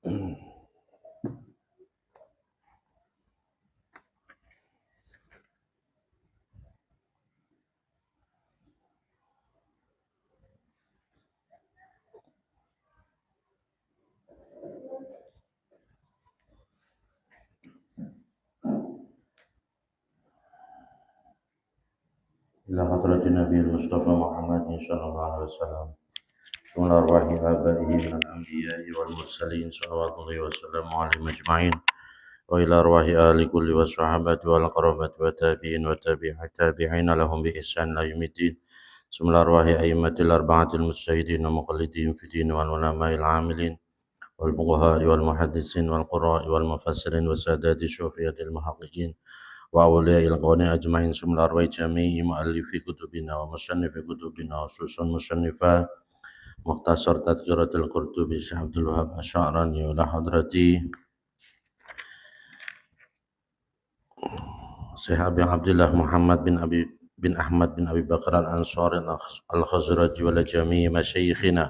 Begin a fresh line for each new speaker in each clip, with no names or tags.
إلى حضرة النبي المصطفى محمد صلى الله عليه وسلم وعلى أرواح آبائه من الأنبياء والمرسلين صلوات الله وسلامه عليهم أجمعين وإلى أرواح آل كل والصحابة والقرابة والتابعين والتابعين لهم بإحسان إلى يوم الدين ثم أرواح أئمة الأربعة المجتهدين ومقلدين في الدين والعلماء العاملين والفقهاء والمحدثين والقراء والمفسرين وسادات الصوفية المحققين وأولياء القوانين أجمعين ثم أرواح جميع مؤلفي كتبنا ومصنفي كتبنا خصوصا مصنفا مختصر تذكرة القرطبي شيخ عبد الوهاب الشعراني وإلى حضرتي Syekh Abi Abdullah Muhammad bin Ahmad bin Abi Bakar al-Ansari al-Khazraji wal jami' masyayikhina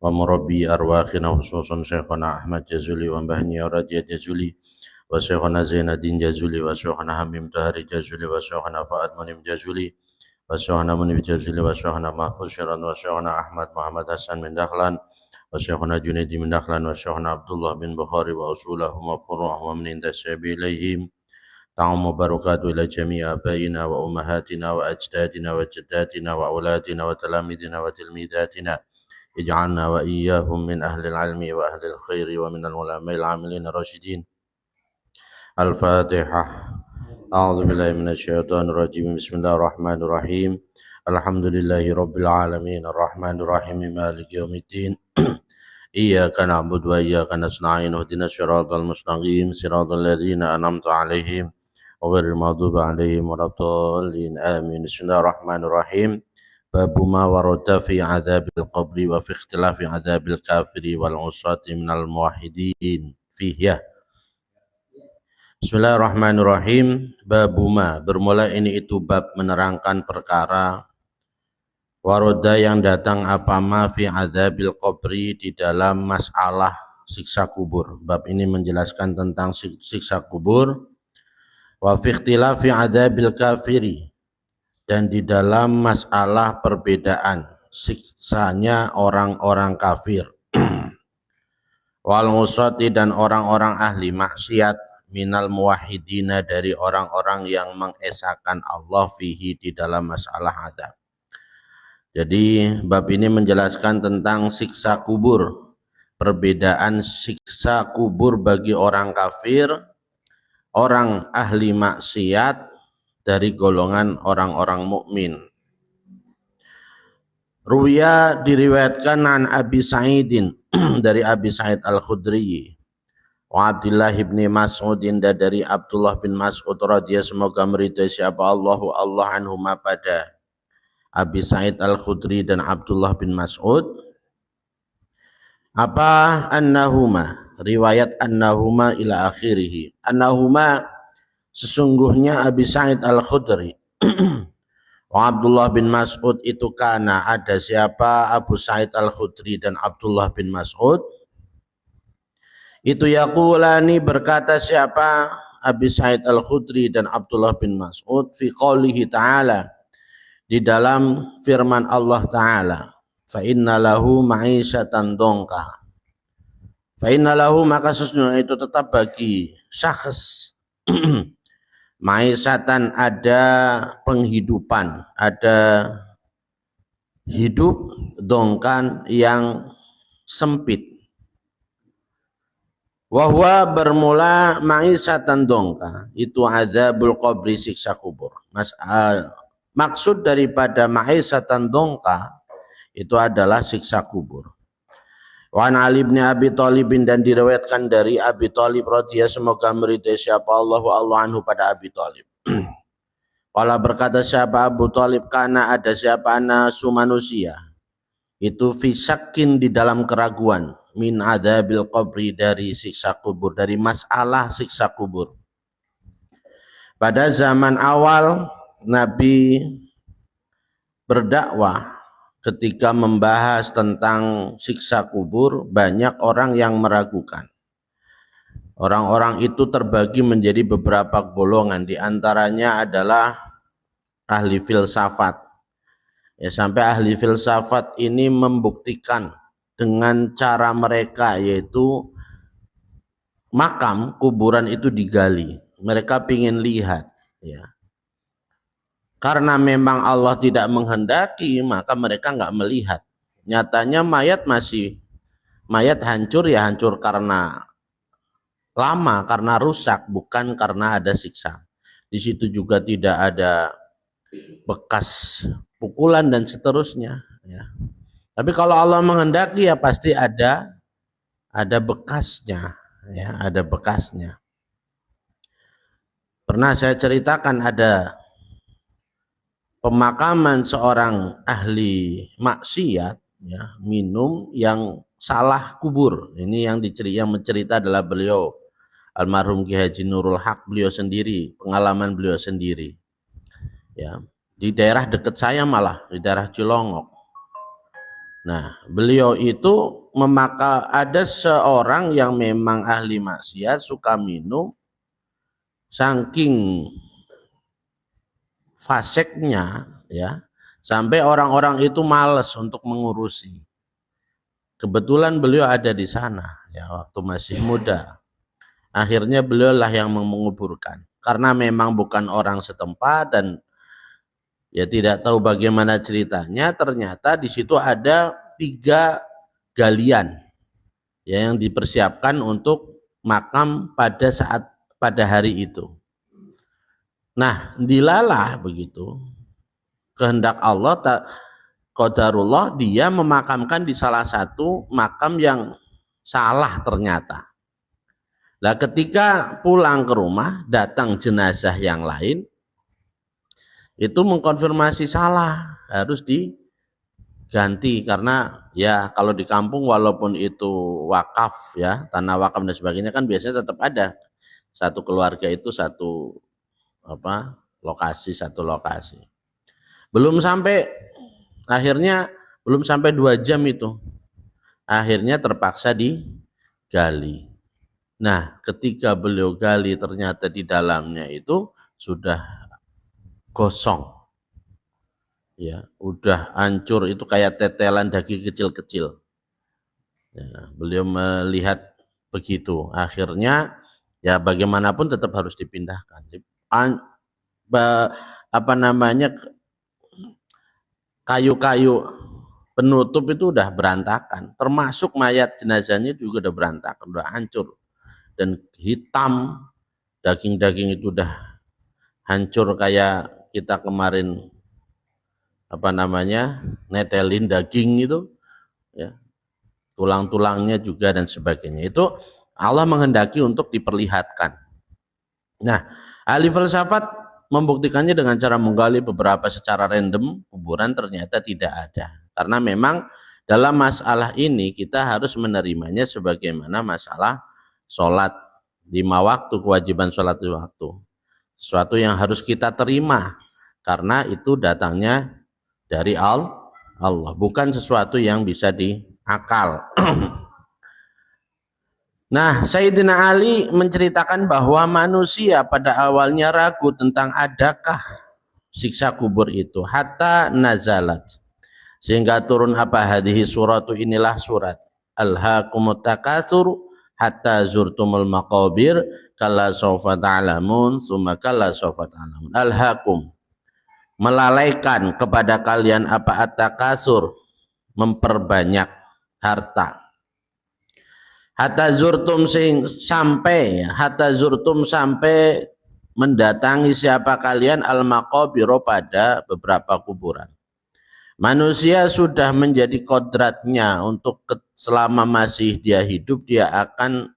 wa murabbi arwakhina khususan Syekhana Ahmad Jazuli wa Mbahni Radiyah Jazuli wa Syekhana Zainuddin Jazuli wa Syekhana Hamim Tahari Jazuli wa Syekhana Fa'ad Munim Jazuli wa Syekhana Munib Jazuli wa Syekhana Mahfuz Syiran wa Syekhana Ahmad Muhammad Hasan bin Dahlan wa Syekhana Junaidi bin Dahlan wa Syekhana Abdullah bin Bukhari wa usulahum wa furu'ahum min intasabi ilaihim تعم بركات إلى جميع آبائنا وأمهاتنا وأجدادنا وجداتنا وأولادنا وتلاميذنا وتلميذاتنا اجعلنا وإياهم من أهل العلم وأهل الخير ومن العلماء العاملين الراشدين. الفاتحة. أعوذ بالله من الشيطان الرجيم. بسم الله الرحمن الرحيم. الحمد لله رب العالمين الرحمن الرحيم مالك يوم الدين. إياك نعبد وإياك نستعين اهدنا الصراط المستقيم صراط الذين أنعمت عليهم غير المغضوب عليهم ولا الضالين آمين. بسم الله الرحمن الرحيم. باب ما ورد في عذاب القبر وفي اختلاف عذاب الكافر والعصاة من الموحدين فيه. Bismillahirrahmanirrahim. Babu ma, bermula ini itu bab menerangkan perkara waroda yang datang apa ma fi adzabil qabri, di dalam masalah siksa kubur. Bab ini menjelaskan tentang siksa kubur. Wa fi ikhtilafi adzabil kafiri, dan di dalam masalah perbedaan siksanya orang-orang kafir. Wal musati, dan orang-orang ahli maksiat, minal muwahhidina, dari orang-orang yang mengesahkan Allah fihi, di dalam masalah adzab. Jadi bab ini menjelaskan tentang siksa kubur, perbedaan siksa kubur bagi orang kafir, orang ahli maksiat dari golongan orang-orang mukmin. Ruya, diriwayatkan an Abi Sa'idin, dari Abi Sa'id Al-Khudri, wa Abdullah bin Mas'udin, dan dari Abdullah bin Mas'ud radhiyallahu, semoga meridai siapa Allah anhuma, pada Abi Sa'id Al-Khudri dan Abdullah bin Mas'ud. Apa annahuma, riwayat annahuma ila akhirih. Annahuma, sesungguhnya Abi Sa'id Al-Khudri wa Abdullah bin Mas'ud itu, kana, ada siapa Abu Sa'id Al-Khudri dan Abdullah bin Mas'ud itu, yaqulani, berkata siapa Abi Sa'id Al-Khudri dan Abdullah bin Mas'ud, fi qaulihi ta'ala, di dalam firman Allah Ta'ala, fa inna lahu ma'isyatan dongka. Fa inna lahu, maka sesungguhnya itu tetap bagi syakhs ma'isyatan, ada penghidupan, ada hidup, dongkan, yang sempit. Wahwa, bermula ma'isyatan dongka, itu adzabul qabri, siksa kubur. Maksud daripada ma'isyatan dongka itu adalah siksa kubur. Wa an Ali bin Abi Thalib, dan diriwayatkan dari Abi Thalib radhiyallahu, semoga meridai siapa Allah anhu, pada Abi Thalib. Wala, berkata siapa Abu Thalib, kana, ada siapa nasu manusia itu, fi syakkin, di dalam keraguan, min adzabil qabri, dari siksa kubur, dari masalah siksa kubur. Pada zaman awal Nabi berdakwah, ketika membahas tentang siksa kubur, banyak orang yang meragukan. Orang-orang itu terbagi menjadi beberapa golongan, di antaranya adalah ahli filsafat. Ya, sampai ahli filsafat ini membuktikan dengan cara mereka, yaitu makam kuburan itu digali. Mereka ingin lihat, ya. Karena memang Allah tidak menghendaki, maka mereka nggak melihat. Nyatanya mayat hancur, ya hancur karena lama, karena rusak, bukan karena ada siksa. Di situ juga tidak ada bekas pukulan dan seterusnya, ya. Tapi kalau Allah menghendaki, ya pasti ada bekasnya, ya, ada bekasnya. Pernah saya ceritakan ada pemakaman seorang ahli maksiat, ya, minum yang salah kubur. Ini yang mencerita adalah beliau almarhum Ki Haji Nurul Haq, beliau sendiri, pengalaman beliau sendiri. Ya, di daerah dekat saya, malah di daerah Cilongok. Nah, beliau itu ada seorang yang memang ahli maksiat, suka minum, saking faseknya, ya, sampai orang-orang itu malas untuk mengurusi. Kebetulan beliau ada di sana, ya, waktu masih muda. Akhirnya beliau lah yang menguburkan, karena memang bukan orang setempat dan ya tidak tahu bagaimana ceritanya. Ternyata di situ ada 3 galian, ya, yang dipersiapkan untuk makam pada hari itu. Nah, dilalah begitu kehendak Allah, qadarullah, dia memakamkan di salah satu makam yang salah ternyata. Nah, ketika pulang ke rumah, datang jenazah yang lain, itu mengkonfirmasi salah, harus diganti. Karena ya kalau di kampung walaupun itu wakaf, ya, tanah wakaf dan sebagainya, kan biasanya tetap ada satu keluarga itu satu lokasi. Belum sampai 2 jam itu, akhirnya terpaksa digali. Nah, ketika beliau gali, ternyata di dalamnya itu sudah gosong, ya, udah hancur, itu kayak tetelan daging kecil-kecil. Ya, beliau melihat begitu, akhirnya ya bagaimanapun tetap harus dipindahkan. Kayu-kayu penutup itu udah berantakan, termasuk mayat jenazahnya juga udah berantakan, udah hancur dan hitam, daging-daging itu udah hancur kayak kita kemarin netelin daging itu, ya, tulang-tulangnya juga dan sebagainya. Itu Allah menghendaki untuk diperlihatkan. Nah, ahli filsafat membuktikannya dengan cara menggali beberapa secara random kuburan, ternyata tidak ada. Karena memang dalam masalah ini kita harus menerimanya sebagaimana masalah sholat 5 waktu, kewajiban sholat 5 waktu. Sesuatu yang harus kita terima karena itu datangnya dari Allah, bukan sesuatu yang bisa diakal. Nah, Sayyidina Ali menceritakan bahwa manusia pada awalnya ragu tentang adakah siksa kubur itu, hatta nazalat, sehingga turun hadhihi suratu, inilah surat alhaakumut takatsur hatta zurtumul maqabir kalla sawfa ta'lamun tsumma kalla sawfa ta'lamun. Alhaakum, melalaikan kepada kalian at-takasur, memperbanyak harta. Hatta zurtum sampai mendatangi siapa kalian al-maqabiro, pada beberapa kuburan. Manusia sudah menjadi kodratnya untuk selama masih dia hidup, dia akan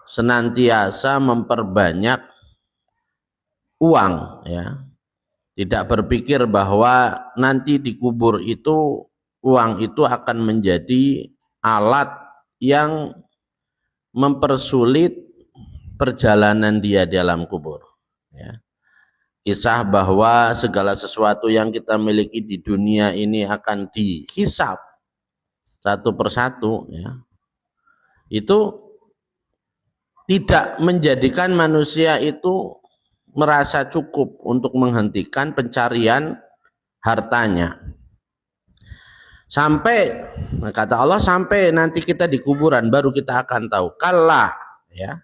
senantiasa memperbanyak uang, ya. Tidak berpikir bahwa nanti dikubur itu uang itu akan menjadi alat yang mempersulit perjalanan dia dalam kubur, ya. Kisah bahwa segala sesuatu yang kita miliki di dunia ini akan dihisab satu persatu, ya, itu tidak menjadikan manusia itu merasa cukup untuk menghentikan pencarian hartanya. Sampai, kata Allah, sampai nanti kita di kuburan baru kita akan tahu. Kalla, ya.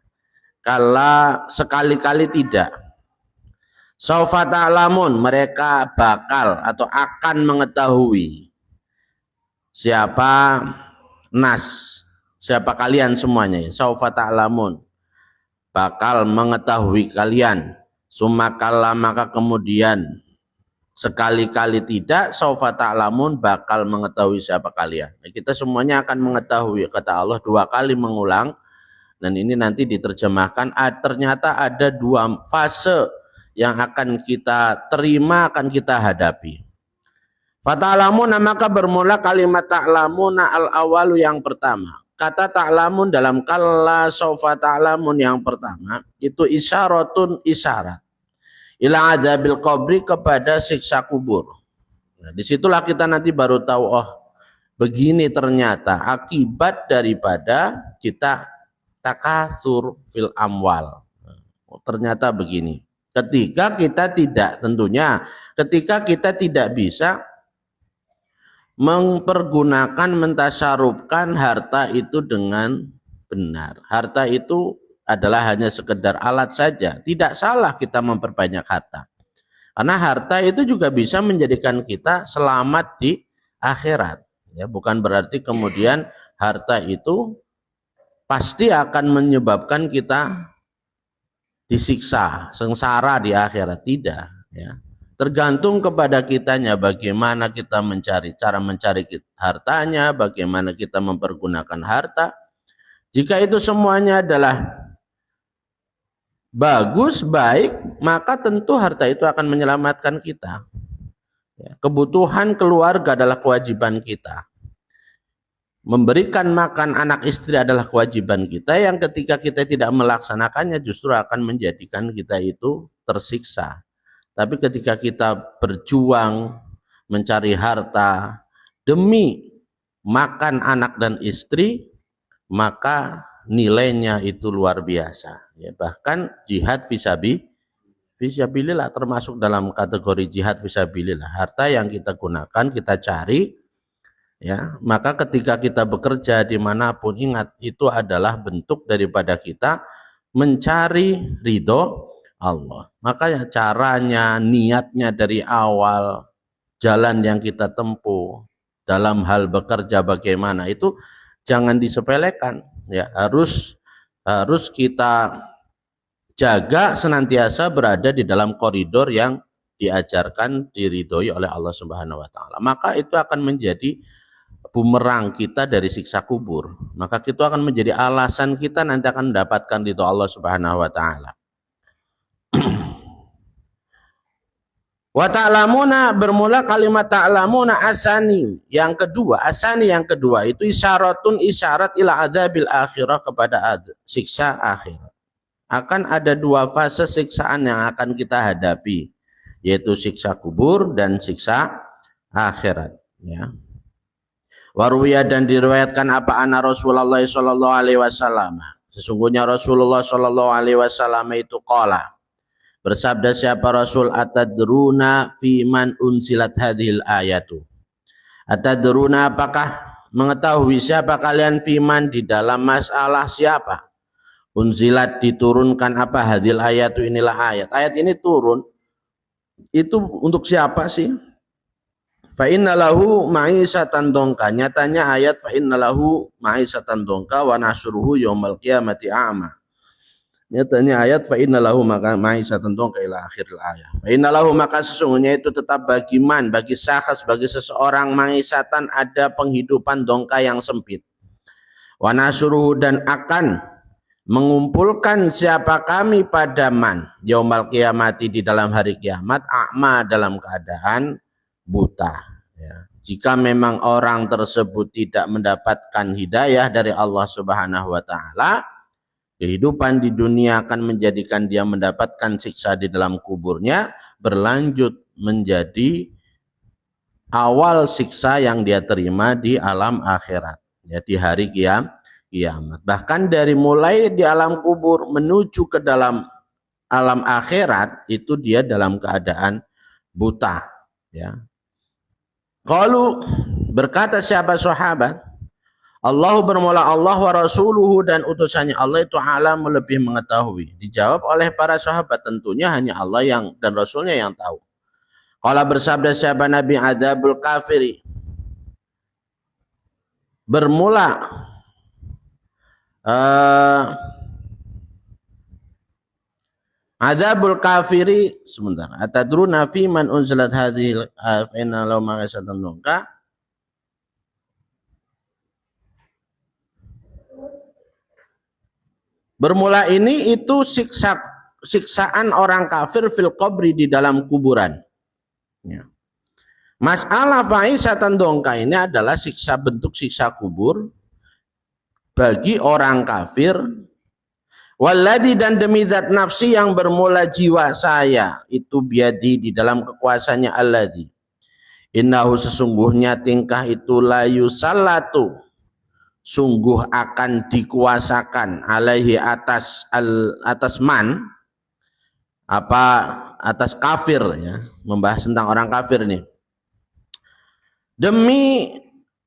Kalla, sekali-kali tidak. Saufa ta'lamun, mereka bakal atau akan mengetahui siapa nas, siapa kalian semuanya. Saufa ta'lamun, bakal mengetahui kalian. Sumakalla, maka kemudian sekali-kali tidak, saufa ta'lamun, bakal mengetahui siapa kalian. Kita semuanya akan mengetahui, kata Allah 2 kali mengulang, dan ini nanti diterjemahkan. Ternyata ada 2 fase yang akan kita terima, akan kita hadapi. Fata'lamuna, maka bermula kalimat ta'lamuna al-awalu yang pertama. Kata ta'lamun dalam kalla saufa ta'lamun yang pertama itu isyaratun, isyarat ila adzabil qabri, kepada siksa kubur. Nah, disitulah kita nanti baru tahu, oh begini ternyata akibat daripada kita takasur fil amwal. Oh, ternyata begini. Ketika kita tidak bisa mempergunakan, mentasyarufkan harta itu dengan benar. Harta itu adalah hanya sekedar alat saja. Tidak salah kita memperbanyak harta, karena harta itu juga bisa menjadikan kita selamat di akhirat. Ya, bukan berarti kemudian harta itu pasti akan menyebabkan kita disiksa, sengsara di akhirat. Tidak, ya. Tergantung kepada kitanya bagaimana kita cara mencari hartanya, bagaimana kita mempergunakan harta. Jika itu semuanya adalah bagus, baik, maka tentu harta itu akan menyelamatkan kita. Ya, kebutuhan keluarga adalah kewajiban kita. Memberikan makan anak istri adalah kewajiban kita, yang ketika kita tidak melaksanakannya justru akan menjadikan kita itu tersiksa. Tapi ketika kita berjuang mencari harta demi makan anak dan istri, maka nilainya itu luar biasa. Ya, bahkan jihad fisabilillah termasuk dalam kategori jihad fisabilillah. Harta yang kita gunakan, kita cari, ya, maka ketika kita bekerja dimanapun, ingat itu adalah bentuk daripada kita mencari ridho Allah. Makanya caranya, niatnya dari awal, jalan yang kita tempuh dalam hal bekerja bagaimana, itu jangan disepelekan. Ya, harus kita jaga senantiasa berada di dalam koridor yang diajarkan, diridhoi oleh Allah Subhanahu wa taala. Maka itu akan menjadi bumerang kita dari siksa kubur. Maka itu akan menjadi alasan kita nanti akan mendapatkan ridho Allah Subhanahu wa taala. Wa ta'lamuna, bermula kalimat ta'lamuna asani yang kedua. Asani yang kedua itu isyaratun, isyarat ila adzabil akhirah, kepada siksa akhirat. Akan ada 2 fase siksaan yang akan kita hadapi, yaitu siksa kubur dan siksa akhirat, ya. Waruya, dan diriwayatkan apa anna Rasulullah sallallahu alaihi wasallam, sesungguhnya Rasulullah sallallahu alaihi wasallam itu qala, bersabda siapa Rasul, atadruna fi man unsilat hadhil ayatu. Atadruna, apakah mengetahui siapa kalian, fiman, di dalam masalah siapa, unsilat, diturunkan apa, hadhil ayatu, inilah ayat. Ayat ini turun itu untuk siapa sih? Fa innalahu ma'isatan dongka, nyatanya ayat fa innalahu ma'isatan dongka wa nasuruhu yaumal qiyamati a'ma. Nyatanya ayat fa innalahu maka ma'isatan dongka ila akhiril ayat. Fa innalahu, maka sesungguhnya itu tetap bagi man, bagi syakhs, bagi seseorang, ma'isatan, ada penghidupan dongka yang sempit. Wa nasuruhu, dan akan mengumpulkan siapa kami pada man yaumal qiyamati, di dalam hari kiamat, a'ma, dalam keadaan buta, ya. Jika memang orang tersebut tidak mendapatkan hidayah dari Allah Subhanahu wa taala, kehidupan di dunia akan menjadikan dia mendapatkan siksa di dalam kuburnya, berlanjut menjadi awal siksa yang dia terima di alam akhirat, ya, di hari kiamat. Bahkan dari mulai di alam kubur menuju ke dalam alam akhirat itu dia dalam keadaan buta, ya. Kalau berkata siapa sahabat, Allah bermula Allah wa rasuluhu dan utusannya Allah itu alam lebih mengetahui. Dijawab oleh para sahabat, tentunya hanya Allah yang dan Rasulnya yang tahu. Kalau bersabda siapa Nabi, adzabul kafiri, bermula adzabul kafiri, sebentar, atadruna fi man unzilat hadhil afina law ma'asatan nungka. Bermula ini itu siksaan orang kafir fil qabri, di dalam kuburan, ya. Masalah faisatan dongka ini adalah bentuk siksa kubur bagi orang kafir. Walladzi, dan demi zat nafsi yang bermula jiwa saya itu biadi, di dalam kekuasaannya alladzi, innahu sesungguhnya tingkah itu la yusallatu, sungguh akan dikuasakan, alaihi atas man, atas kafir, ya, membahas tentang orang kafir nih. Demi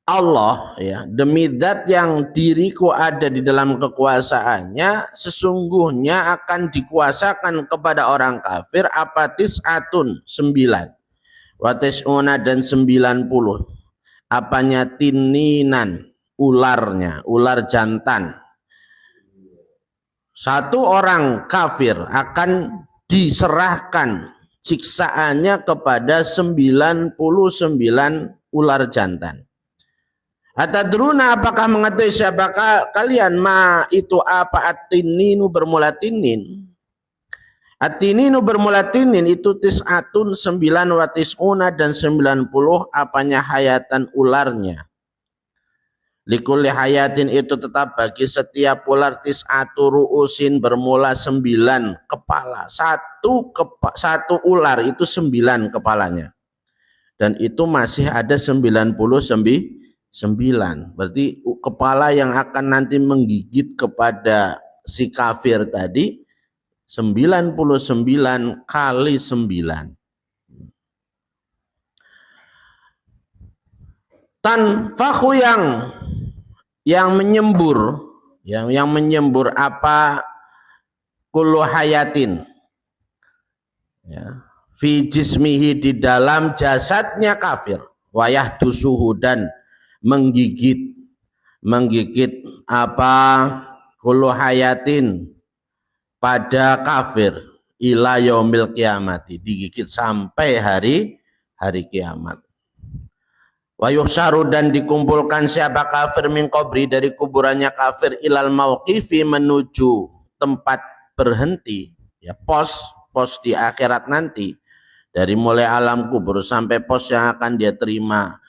Allah, ya, demi zat yang diriku ada di dalam kekuasaannya, sesungguhnya akan dikuasakan kepada orang kafir apatis atun 9, watisuna dan 90, apanya tininan, ularnya, ular jantan. Satu orang kafir akan diserahkan siksaannya kepada 99 ular jantan. Atadruna, apakah mengetahui siapakah kalian ma itu apa at-tininu bermula tinin? At-tininu bermula tinin itu tis'atun 9 wa tis'una dan 90, apanya hayatan ularnya. Likulli hayatin itu tetap bagi setiap ular tis'atu ru'usin bermula 9 kepala. Satu ular itu 9 kepalanya. Dan itu masih ada 99. Berarti kepala yang akan nanti menggigit kepada si kafir tadi 99 kali 9. Tanfahu, yang menyembur, yang menyembur apa kullu hayatin, ya, fi jismihi, di dalam jasadnya kafir, wayah dusuhu, dan menggigit apa kullu hayatin pada kafir ila yaumil kiamati, digigit sampai hari kiamat. Wa yuhsyaru, dan dikumpulkan siapa kafir min qabri, dari kuburannya kafir, ilal mauqifi, menuju tempat berhenti, ya, pos di akhirat nanti, dari mulai alam kubur sampai pos yang akan dia terima,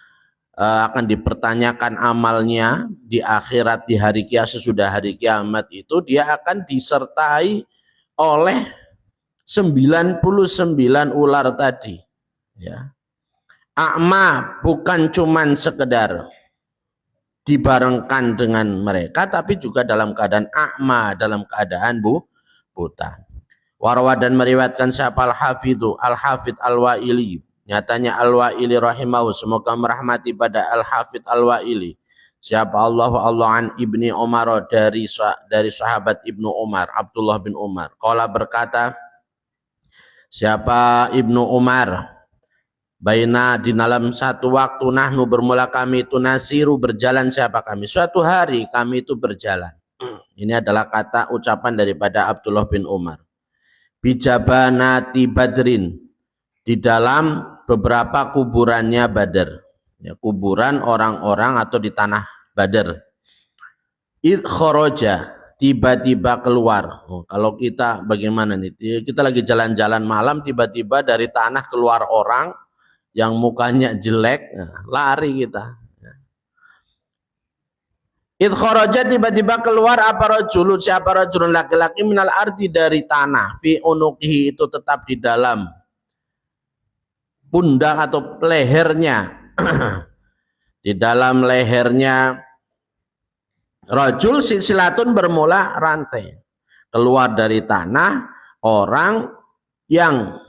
akan dipertanyakan amalnya di akhirat, di hari kiamat, sesudah hari kiamat itu dia akan disertai oleh 99 ular tadi, ya. A'ma, bukan cuman sekedar dibarengkan dengan mereka, tapi juga dalam keadaan a'ma, dalam keadaan buta. Warwa, dan meriwayatkan siapa al-hafidhu al-hafidh al-wa'ili, nyatanya al-wa'ili rahimahu, semoga merahmati pada al-hafidh al-wa'ili, siapa Allah an ibni Umar, dari sahabat Ibnu Umar, Abdullah bin Umar, qala, berkata siapa Ibnu Umar, baina, di dalam satu waktu, nahnu, bermula kami itu, nasiru, berjalan siapa kami, suatu hari kami itu berjalan. Ini adalah kata ucapan daripada Abdullah bin Umar. Bijabanati Badrin, di dalam beberapa kuburannya Badar, ya, kuburan orang-orang atau di tanah Badar. Id khoroja, tiba-tiba keluar. Kalau kita bagaimana nih? Kita lagi jalan-jalan malam, tiba-tiba dari tanah keluar orang yang mukanya jelek, lari kita. Id kharaja, tiba-tiba keluar apa rajulun, siapa rajulun, laki-laki, minal ardi, dari tanah, fi unuqihi, itu tetap di dalam pundak atau lehernya, di dalam lehernya Rajul silsilatun bermula rantai. Keluar dari tanah orang yang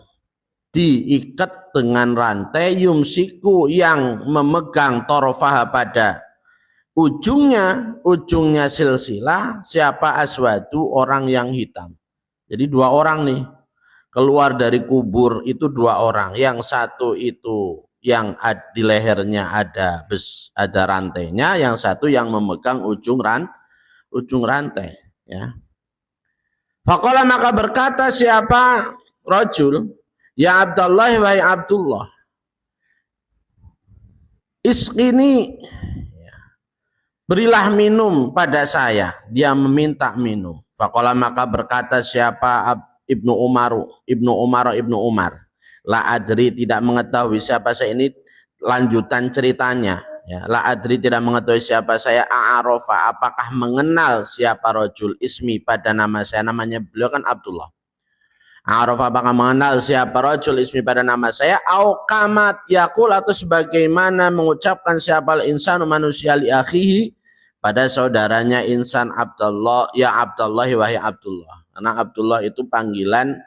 diikat dengan rantai, yumsiku yang memegang torofah pada ujungnya silsilah, siapa aswadu, orang yang hitam. Jadi dua orang nih keluar dari kubur, itu dua orang. Yang satu itu yang di lehernya ada rantainya, yang satu yang memegang ujung rantai, ya. Faqala, maka berkata siapa rajul, ya Abdullah, wahai Abdullah, isqini, berilah minum pada saya. Dia meminta minum. Faqala, maka berkata siapa Ibnu Umar, la adri, tidak mengetahui siapa saya. Ini lanjutan ceritanya, ya. La adri, tidak mengetahui siapa saya. A'arofa, apakah mengenal siapa rajul ismi pada nama saya. Namanya beliau kan Abdullah. A'arofa, apakah mengenal siapa rajul ismi pada nama saya. Au kamat yakul, atau sebagaimana mengucapkan siapa insanu, manusia, li akhihi, pada saudaranya insan, Abdullah, ya Abdullah, wahai Abdullah. Karena Abdullah itu panggilan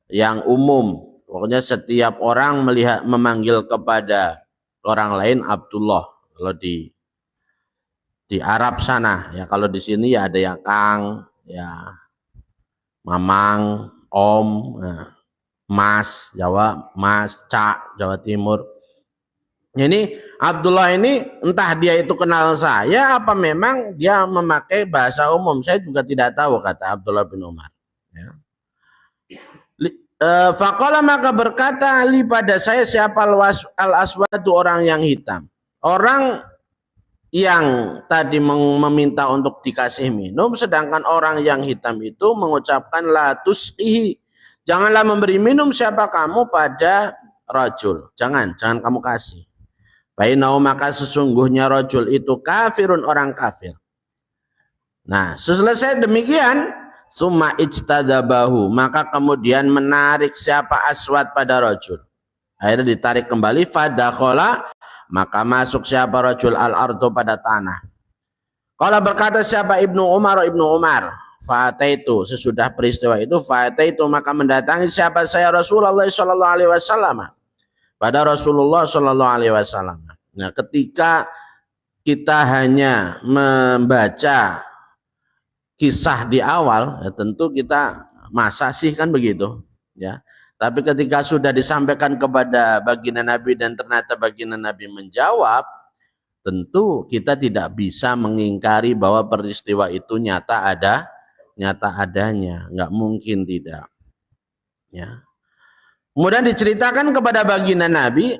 yang umum. Pokoknya setiap orang memanggil kepada orang lain Abdullah. Kalau di Arab sana, ya. Kalau di sini ya ada yang Kang, ya Mamang, Om, Mas, Jawa, Mas, Cak, Jawa Timur. Ini Abdullah ini entah dia itu kenal saya apa memang dia memakai bahasa umum, saya juga tidak tahu, kata Abdullah bin Umar, ya. Faqala, maka berkata li pada saya siapa al-aswadu, orang yang hitam. Orang yang tadi meminta untuk dikasih minum, sedangkan orang yang hitam itu mengucapkan la tusqihi, janganlah memberi minum siapa kamu pada rajul, jangan kamu kasih. Bainau, maka sesungguhnya rajul itu kafirun, orang kafir. Nah, selesai demikian, summa ijtadabahu, maka kemudian menarik siapa aswad pada rajul. Akhirnya ditarik kembali, fadakhala, maka masuk siapa rajul al-ardu, pada tanah. Kalau berkata siapa Ibnu Umar, fa'ataitu, sesudah peristiwa itu, fa'ataitu, maka mendatangi siapa saya Rasulullah sallallahu alaihi wasallam, pada Rasulullah sallallahu alaihi wasallam. Nah, ketika kita hanya membaca kisah di awal, ya tentu kita masa sih kan begitu, ya. Tapi ketika sudah disampaikan kepada baginda Nabi dan ternyata baginda Nabi menjawab, tentu kita tidak bisa mengingkari bahwa peristiwa itu nyata adanya, nggak mungkin tidak, ya. Kemudian diceritakan kepada baginda Nabi,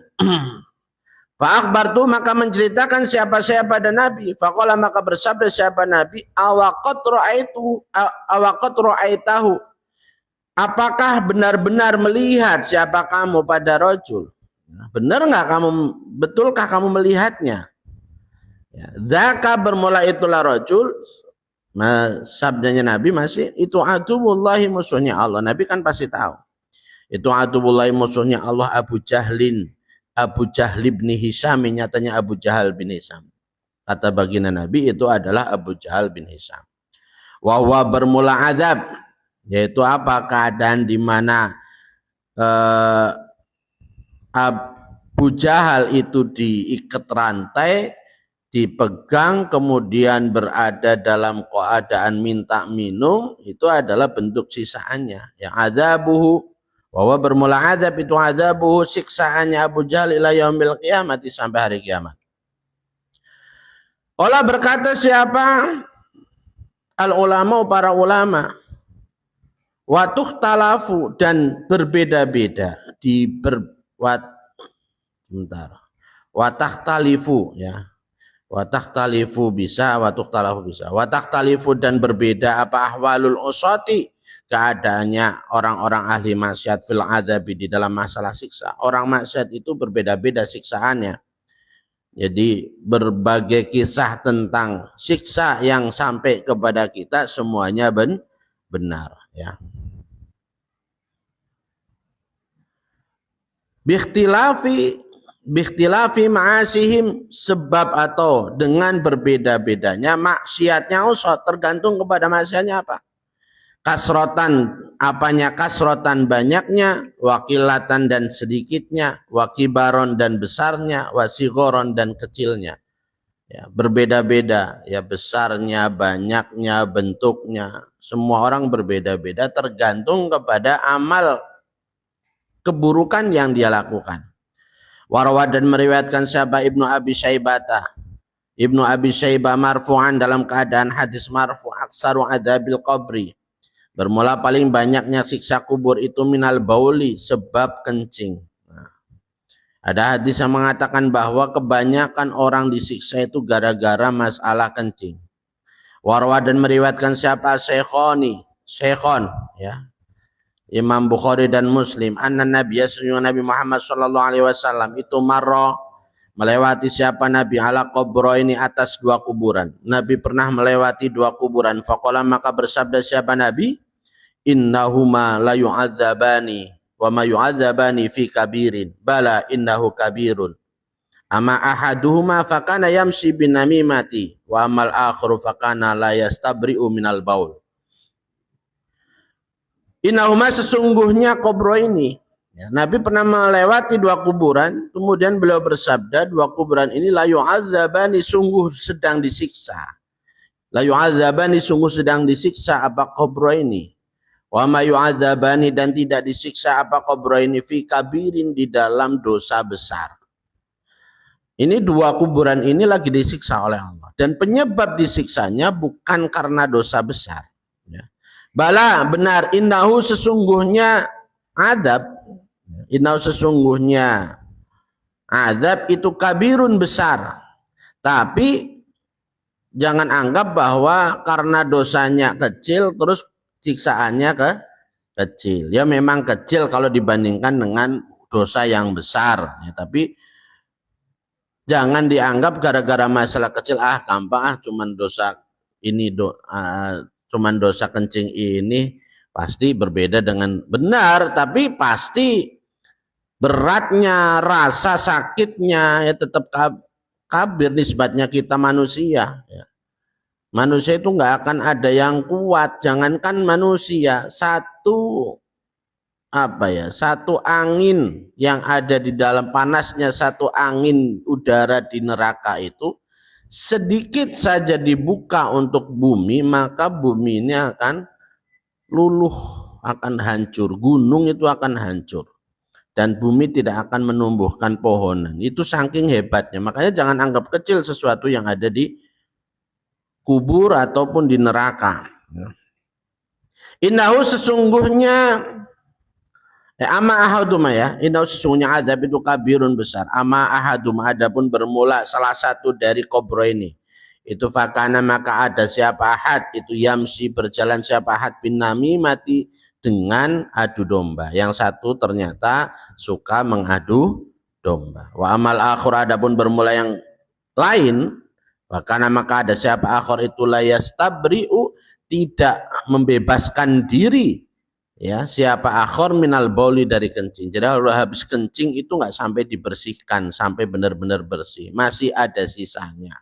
fa'akhbartu, maka menceritakan siapa saya pada Nabi. Faqala, maka bersabda siapa Nabi, awaqat ra'aitahu, apakah benar-benar melihat siapa kamu pada rajul? Benar nggak kamu, betulkah kamu melihatnya? Ya, dzaka, bermula itulah rajul, sabdanya Nabi masih, itu aduwullahi, musuhnya Allah. Nabi kan pasti tahu. Itu aduwullahi, musuhnya Allah, Abu Jahl bin Hisham, nyatanya Abu Jahal bin Hisham. Kata baginda Nabi itu adalah Abu Jahal bin Hisham. Wa huwa bermula azab, yaitu apa? Keadaan di mana Abu Jahal itu diikat rantai, dipegang, kemudian berada dalam keadaan minta minum, itu adalah bentuk sisaannya. Yang adzabuhu, bahwa bermula azab itu adzabuhu, siksaannya Abu Jahal ila yaumil qiyamah, sampai hari kiamat. Allah berkata siapa al ulama, para ulama, wa tukhtalafu, dan berbeda-beda, wa takhtalifu, ya. Wa takhtalifu bisa, wa tukhtalafu bisa. Wa takhtalifu, dan berbeda apa ahwalul usati, keadaannya orang-orang ahli maksiat, fil adzabi, di dalam masalah siksa. Orang maksiat itu berbeda-beda siksaannya. Jadi berbagai kisah tentang siksa yang sampai kepada kita semuanya benar, ya. Bikhtilafi Bikhtilafi ma'asihim, sebab atau dengan berbeda-bedanya maksiatnya usah, tergantung kepada maksiatnya apa. Kasrotan, apanya kasrotan banyaknya, wakilatan dan sedikitnya, wakibaron dan besarnya, wasigoron dan kecilnya. Ya, berbeda-beda, ya besarnya, banyaknya, bentuknya. Semua orang berbeda-beda tergantung kepada amal keburukan yang dia lakukan. Warawat dan meriwayatkan siapa Ibnu Abi Syaibata, Ibnu Abi Syaibah marfu'an dalam keadaan hadis marfu', aksaru adabil qabri, bermula paling banyaknya siksa kubur itu minal bauli, sebab kencing. Nah, ada hadis yang mengatakan bahwa kebanyakan orang disiksa itu gara-gara masalah kencing. Warawat dan meriwayatkan siapa Syekhon, ya, Imam Bukhari dan Muslim, anna Nabi Muhammad sallallahu alaihi wasallam itu marra, melewati siapa Nabi ala kubro ini, atas dua kuburan. Nabi pernah melewati dua kuburan. Faqala, maka bersabda siapa Nabi, innahuma la yu'adzabani wa ma yu'adzabani fi kabirin, bala innahu kabirun. Ama ahaduhuma fakana yamsi bin namimati wa amal akharu fakana la yastabri'u minal baul. Innahuma, sesungguhnya kubro ini, ya, Nabi pernah melewati dua kuburan, kemudian beliau bersabda, dua kuburan ini la yu'adzabani, sungguh sedang disiksa. La yu'adzabani, sungguh sedang disiksa apa kubro ini. Wa ma yu'adzabani, dan tidak disiksa apa kubro ini fi kabirin, di dalam dosa besar. Ini dua kuburan ini lagi disiksa oleh Allah, dan penyebab disiksanya bukan karena dosa besar. Bala, benar, innahu, sesungguhnya adab, innahu, sesungguhnya adab itu kabirun, besar. Tapi jangan anggap bahwa karena dosanya kecil terus siksaannya kecil. Ya memang kecil kalau dibandingkan dengan dosa yang besar, ya, tapi jangan dianggap gara-gara masalah kecil, gampang, cuman dosa ini, cuman dosa kencing ini pasti berbeda dengan benar, tapi pasti beratnya, rasa sakitnya ya tetap kabir, nisbatnya kita manusia. Ya. Manusia itu nggak akan ada yang kuat, jangankan manusia, satu angin yang ada di dalam, panasnya satu angin udara di neraka itu, sedikit saja dibuka untuk bumi, maka bumi ini akan luluh, akan hancur. Gunung itu akan hancur. Dan bumi tidak akan menumbuhkan pohonan. Itu saking hebatnya. Makanya jangan anggap kecil sesuatu yang ada di kubur ataupun di neraka. Innahu, sesungguhnya ama ahaduma, ya, innahu, sesungguhnya azab itu kabirun, besar. Ama ahaduma, adapun bermula salah satu dari kubro ini, itu fakana, maka ada siapa ahad itu yamsi, berjalan siapa ahad bin namimati, dengan adu domba. Yang satu ternyata suka mengadu domba. Wa amal akhir, adapun bermula yang lain, fakana, maka ada siapa akhir itu la yastabri'u, tidak membebaskan diri, ya, siapa akhir minal bauli, dari kencing. Jadi kalau habis kencing itu nggak sampai dibersihkan sampai benar-benar bersih, masih ada sisanya.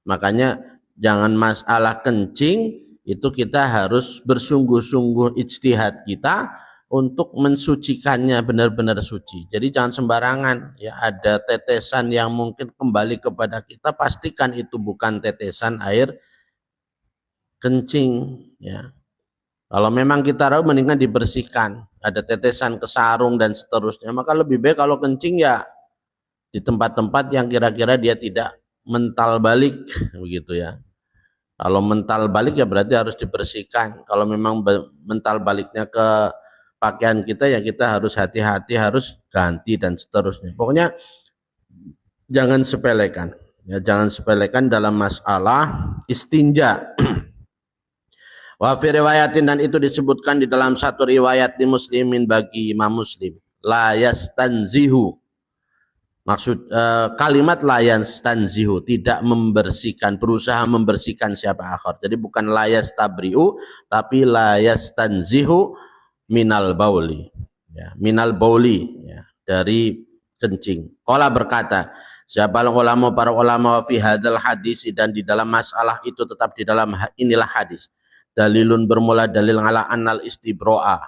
Makanya jangan masalah kencing itu kita harus bersungguh-sungguh ijtihad kita untuk mensucikannya benar-benar suci. Jadi jangan sembarangan, ya, ada tetesan yang mungkin kembali kepada kita, pastikan itu bukan tetesan air kencing, ya. Kalau memang kita tahu, mendingan dibersihkan. Ada tetesan ke sarung dan seterusnya, maka lebih baik kalau kencing ya di tempat-tempat yang kira-kira dia tidak mental balik, begitu ya. Kalau mental balik ya berarti harus dibersihkan. Kalau memang mental baliknya ke pakaian kita, ya kita harus hati-hati, harus ganti dan seterusnya. Pokoknya jangan sepelekan, ya, jangan sepelekan dalam masalah istinja. Wa fi riwayatin, dan itu disebutkan di dalam satu riwayat di Muslimin bagi Imam Muslim, la yastanzihu, maksud kalimat la yastanzihu, tidak membersihkan, berusaha membersihkan siapa akhir. Jadi bukan la yastabri'u, tapi la yastanzihu minal bauli, ya, minal bauli, ya, dari kencing. Qala berkata, siapa ulama para ulama fi hadzal hadis, dan di dalam masalah itu tetap di dalam inilah hadis. Dalilun bermula dalil ala annal istibro'a,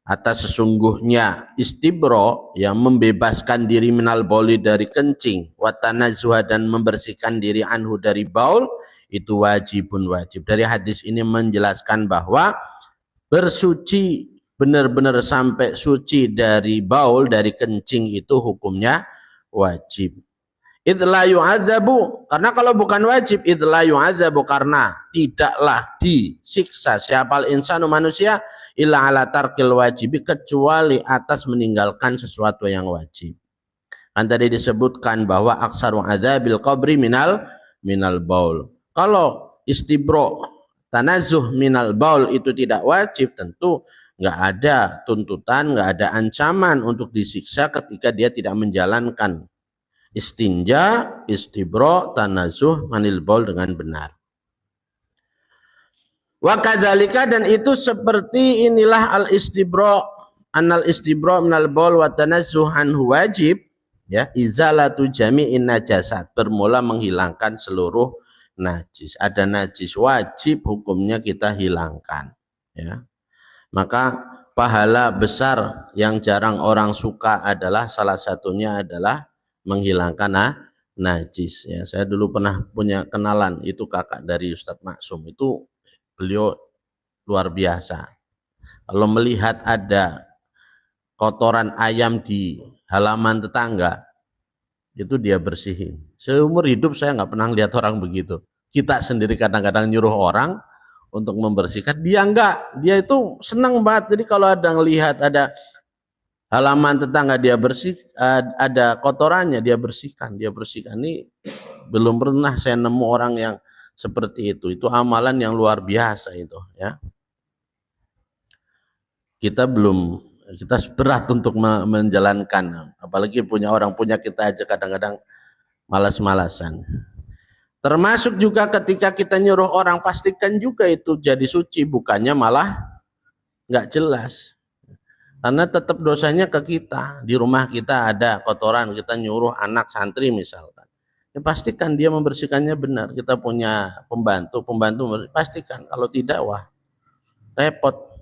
atas sesungguhnya istibro yang membebaskan diri minal bauli dari kencing, watanazuha dan membersihkan diri anhu dari baul, itu wajibun wajib. Dari hadis ini menjelaskan bahwa bersuci benar-benar sampai suci dari baul, dari kencing itu hukumnya wajib. Idla yu'adzabu, karena kalau bukan wajib, idla yu'adzabu, karena tidaklah disiksa siapal insanu manusia illa ala tarkil wajibi, kecuali atas meninggalkan sesuatu yang wajib. Kan tadi disebutkan bahwa aksaru adzabil qabri minal baul. Kalau istibro tanazuh minal baul itu tidak wajib, tentu nggak ada tuntutan, nggak ada ancaman untuk disiksa ketika dia tidak menjalankan istinja, istibro, tanazuh, manil baul dengan benar. Wa kadzalika, dan itu seperti inilah al istibro, anal istibro minal baul wa tanazuh anhu wajib, ya, izalatu jami'in najasat, bermula menghilangkan seluruh najis. Ada najis wajib hukumnya kita hilangkan, ya. Maka pahala besar yang jarang orang suka adalah salah satunya adalah menghilangkan najis, ya. Saya dulu pernah punya kenalan, itu kakak dari Ustadz Maksum, itu beliau luar biasa. Kalau melihat ada kotoran ayam di halaman tetangga, itu dia bersihin. Seumur hidup saya nggak pernah lihat orang begitu. Kita sendiri kadang-kadang nyuruh orang untuk membersihkan, dia enggak, dia itu senang banget. Jadi kalau ada ngelihat ada halaman tetangga dia bersih, ada kotorannya dia bersihkan. Ini belum pernah saya nemu orang yang seperti itu. Itu amalan yang luar biasa itu, ya. Kita berat untuk menjalankan, apalagi punya orang punya kita aja kadang-kadang malas-malasan. Termasuk juga ketika kita nyuruh orang, pastikan juga itu jadi suci, bukannya malah nggak jelas. Karena tetap dosanya ke kita. Di rumah kita ada kotoran, kita nyuruh anak santri misalkan, ya pastikan dia membersihkannya benar. Kita punya pembantu pastikan, kalau tidak wah repot.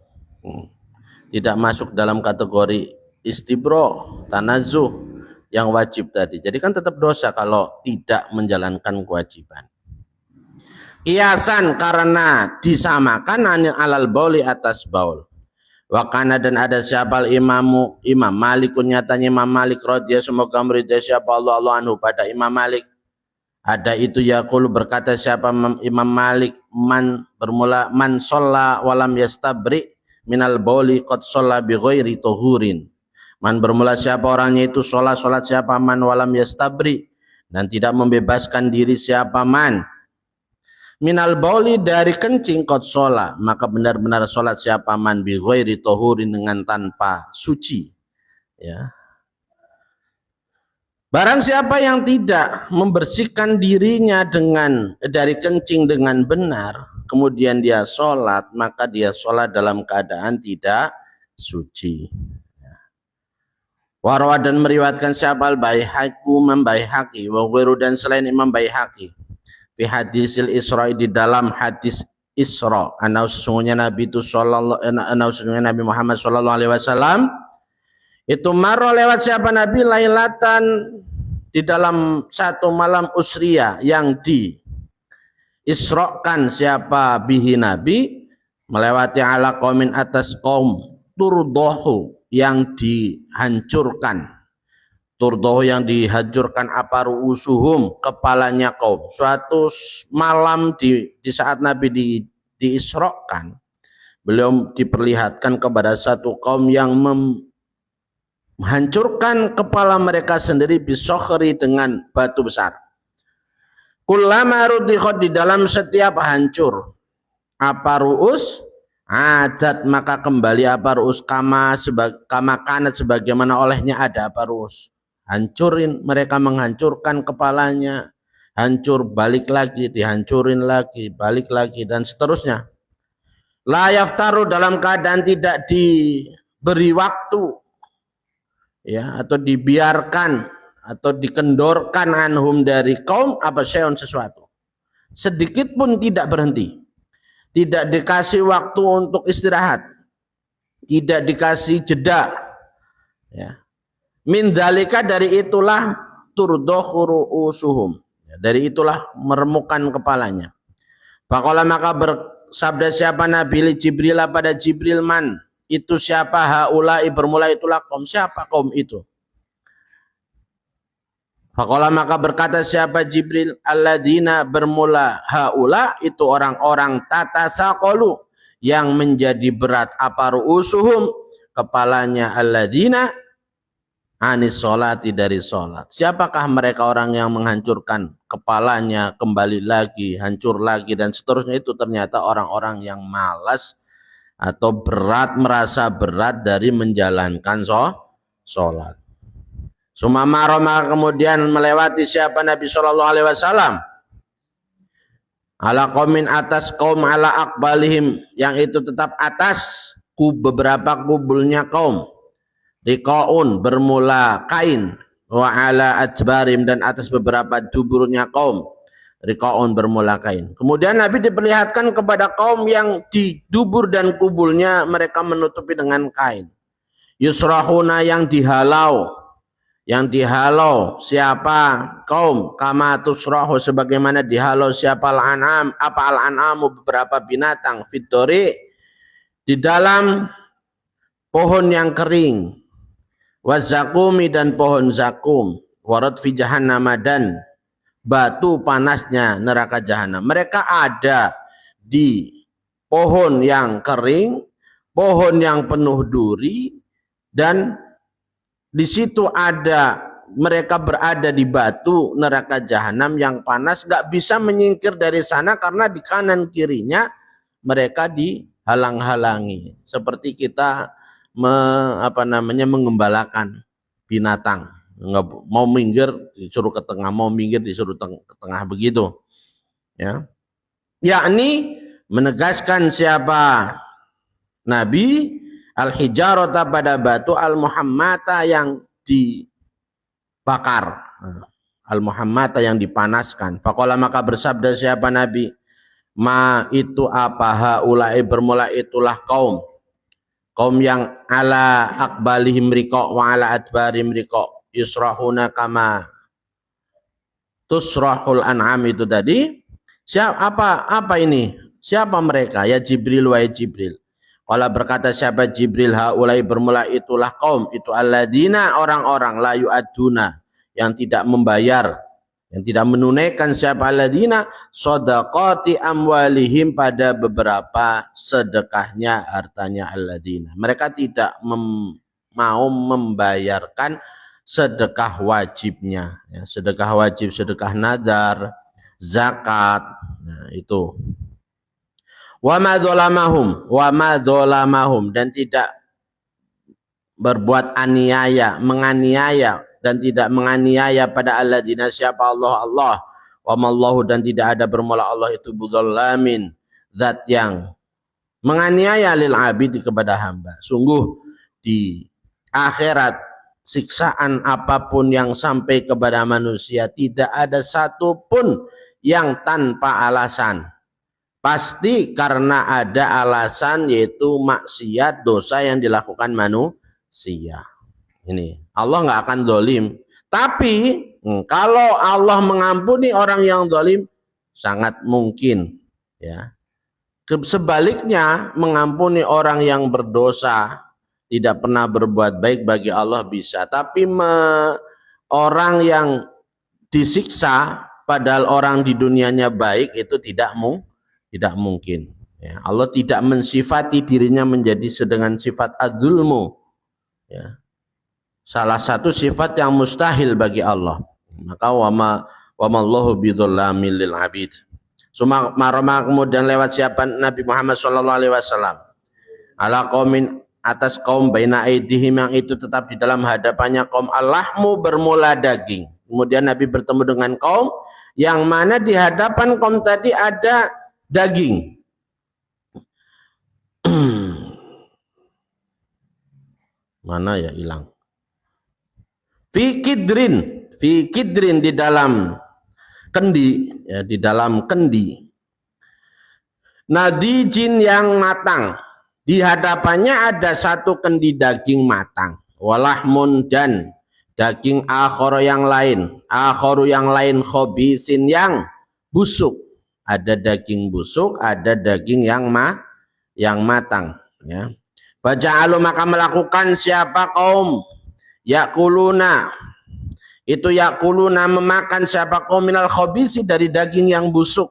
Tidak masuk dalam kategori istibro, tanazuh yang wajib tadi. Jadi kan tetap dosa kalau tidak menjalankan kewajiban. Qiyasan, karena disamakan anil alal bauli, atas baul. Wakana, dan ada siapa Imam Malik, nyatanya Imam Malik radhiyallahu, semoga meridai siapa Allah anhu pada Imam Malik. Ada itu yaqulu, berkata siapa Imam Malik, man sholla walam yastabri minal bauli qad sholla bi ghairi tuhurin. Man, bermula siapa orangnya itu sholat siapa man walam yastabri, dan tidak membebaskan diri siapa man minal bauli, dari kencing, qad sholat, maka benar-benar sholat siapa man bi ghairi tuhurin, dengan tanpa suci, ya. Barang siapa yang tidak membersihkan dirinya dari kencing dengan benar, kemudian dia sholat, maka dia sholat dalam keadaan tidak suci. Warwa, dan meriwayatkan siapa al-Baihaqi, Imam Baihaqi, wa ghairu, dan selain Imam Baihaqi, fi hadisil Isra, di dalam hadis Isra, sesungguhnya Nabi Muhammad sallallahu alaihi wasallam itu marro, lewat siapa Nabi, lailatan, di dalam satu malam usriya, yang di isrokan siapa bihi Nabi, melewati ala qaumin, atas kaum, turdohu, yang dihancurkan, yang dihancurkan, apa ru'usuhum, kepalanya kaum. Suatu malam di saat Nabi diisrokan, beliau diperlihatkan kepada satu kaum yang menghancurkan kepala mereka sendiri, bisokhri, dengan batu besar. Kullama rudikhot, di dalam setiap hancur apa ru'us, adat, maka kembali apa ru'us, kama kanat, sebagaimana olehnya ada apa ru'us. Hancurin, mereka menghancurkan kepalanya, hancur, balik lagi, dihancurin lagi, balik lagi, dan seterusnya. La yaftaru, dalam keadaan tidak diberi waktu ya, atau dibiarkan atau dikendorkan anhum dari kaum apa syai'un sesuatu. Sedikit pun tidak berhenti. Tidak dikasih waktu untuk istirahat. Tidak dikasih jeda. Ya. Min dzalika, dari itulah turdakhu ru'usuhum. Ya, dari itulah meremukkan kepalanya. Faqala, maka bersabda siapa Nabi li Jibril pada Jibril, man, itu siapa, haulai bermula itulah kaum, siapa kaum itu. Faqala, maka berkata siapa Jibril, alladzina bermula haula, itu orang-orang tatasaqalu, yang menjadi berat apa ru'usuhum, kepalanya, alladzina anis sholati, dari sholat. Siapakah mereka? Orang yang menghancurkan kepalanya, kembali lagi, hancur lagi, dan seterusnya. Itu ternyata orang-orang yang malas atau berat, merasa berat dari menjalankan sholat. Sumama, kemudian melewati siapa Nabi SAW, ala qaumin, atas kaum, ala akbalihim, yang itu tetap atas beberapa kubulnya kaum. Riqaun, bermula kain, wa ala adbarim, dan atas beberapa duburnya kaum. Riqaun, bermula kain. Kemudian Nabi diperlihatkan kepada kaum yang di dubur dan kubulnya mereka menutupi dengan kain. Yusrahuna, yang dihalau. Yang dihalau siapa? Kaum. Kama tusrahu, sebagaimana dihalau siapa? Al-an'am, apa al-an'amu, beberapa binatang. Fitori, di dalam pohon yang kering. Wazakumi, dan pohon zakum. Warad fi jahannam, dan batu panasnya neraka jahanam. Mereka ada di pohon yang kering, pohon yang penuh duri, dan di situ ada, mereka berada di batu neraka jahanam yang panas, gak bisa menyingkir dari sana karena di kanan kirinya mereka dihalang-halangi. Seperti kita mengembalakan binatang, nggak mau minggir disuruh ke tengah, mau minggir disuruh ke tengah, begitu ya. Yakni menegaskan siapa Nabi, al-hijarata, pada batu, al-muhammata, yang dibakar, al-muhammata, yang dipanaskan. Faqala, maka bersabda siapa Nabi, ma, itu apa, haulai bermula itulah kaum yang ala akbalihim riqa wa ala adbarihim riqa, yusrahuna kama tusrahul an'am, itu tadi. Apa ini? Siapa mereka? Ya Jibril, wahai Jibril. Qala, berkata siapa Jibril, haulai bermula itulah kaum, itu alladzina, orang-orang, la yu'aduna, yang tidak membayar, yang tidak menunaikan, siapa alladzina, shadaqati amwalihim, pada beberapa sedekahnya hartanya alladzina. Mereka tidak mau membayarkan sedekah wajibnya, ya, sedekah wajib, sedekah nadar, zakat. Nah, itu. Wa ma dzalamahum, dan tidak berbuat aniaya, menganiaya, dan tidak menganiaya pada alladzina, siapa Allah. Wa mallahu, dan tidak ada bermula Allah itu budzallamin, zat yang menganiaya, lil abidi, kepada hamba. Sungguh di akhirat, siksaan apapun yang sampai kepada manusia, tidak ada satupun yang tanpa alasan. Pasti karena ada alasan, yaitu maksiat, dosa yang dilakukan manusia. Ini Allah nggak akan zalim. Tapi kalau Allah mengampuni orang yang zalim, sangat mungkin, ya. Sebaliknya, mengampuni orang yang berdosa, tidak pernah berbuat baik, bagi Allah bisa. Tapi orang yang disiksa padahal orang di dunianya baik, itu tidak mungkin. Ya, Allah tidak mensifati dirinya menjadi dengan sifat adzulmu. Ya. Salah satu sifat yang mustahil bagi Allah. Maka wa mallahu bidzallamil lil abid. Maroma, kemudian lewat siapa Nabi Muhammad SAW, ala qaumin, atas kaum, baina aidihim, yang itu tetap di dalam hadapannya kaum, allahmu, bermula daging. Kemudian Nabi bertemu dengan kaum yang mana di hadapan kaum tadi ada daging. Mana ya, hilang. fi kidrin di dalam kendi, ya, di dalam kendi. Nadijin yang matang, di hadapannya ada satu kendi daging matang, walahmun dan daging akhoru yang lain khobisin yang busuk, ada daging busuk, ada daging yang matang, ya. Faja'alu maka melakukan siapa kaum yakuluna, itu yakuluna memakan siapa kaum minal khobisi dari daging yang busuk,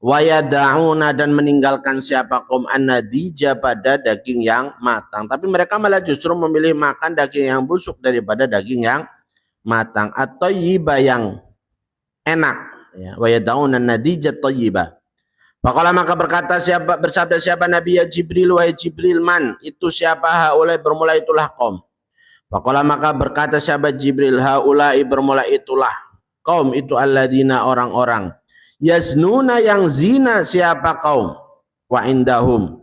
wayadauna dan meninggalkan siapa kaum an-nadija pada daging yang matang. Tapi mereka malah justru memilih makan daging yang busuk daripada daging yang matang atau yiba yang enak, ya. Wayadauna an-nadija thayyibah. Faqala maka bersabda siapa Nabi ya Jibril, wahai Jibril, man itu siapa haulai bermula itulah kaum. Faqala maka berkata siapa Jibril, haulai bermula itulah kaum itu alladzina orang-orang yaznuna yang zina siapa kaum, wa indahum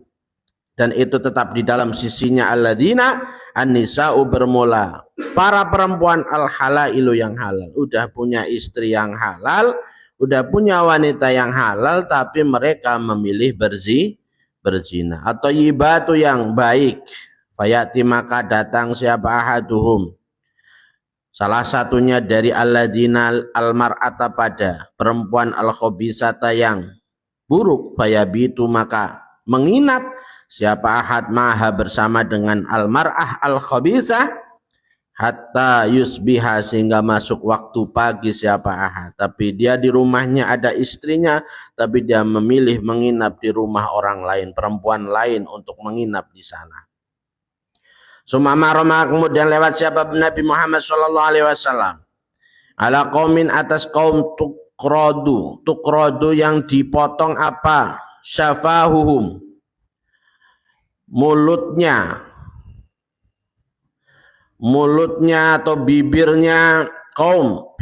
dan itu tetap di dalam sisinya alladzina an-nisa'u bermula para perempuan al-halailu yang halal, udah punya istri yang halal, udah punya wanita yang halal, tapi mereka memilih berzina. Atau yibatu yang baik, fayati maka datang siapa ahaduhum, salah satunya dari alladzina almar'ata pada perempuan al-khobisata yang buruk, fayabitu maka menginap siapa ahad maha bersama dengan almar'ah al-khobisah hatta yusbiha sehingga masuk waktu pagi siapa ahad, tapi dia di rumahnya ada istrinya, tapi dia memilih menginap di rumah orang lain, perempuan lain untuk menginap di sana. Sumama Roma kemudian lewat siapa Nabi Muhammad sallallahu alaihi wasallam ala qaumin atas kaum tukrodu yang dipotong apa syafahuhum mulutnya atau bibirnya kaum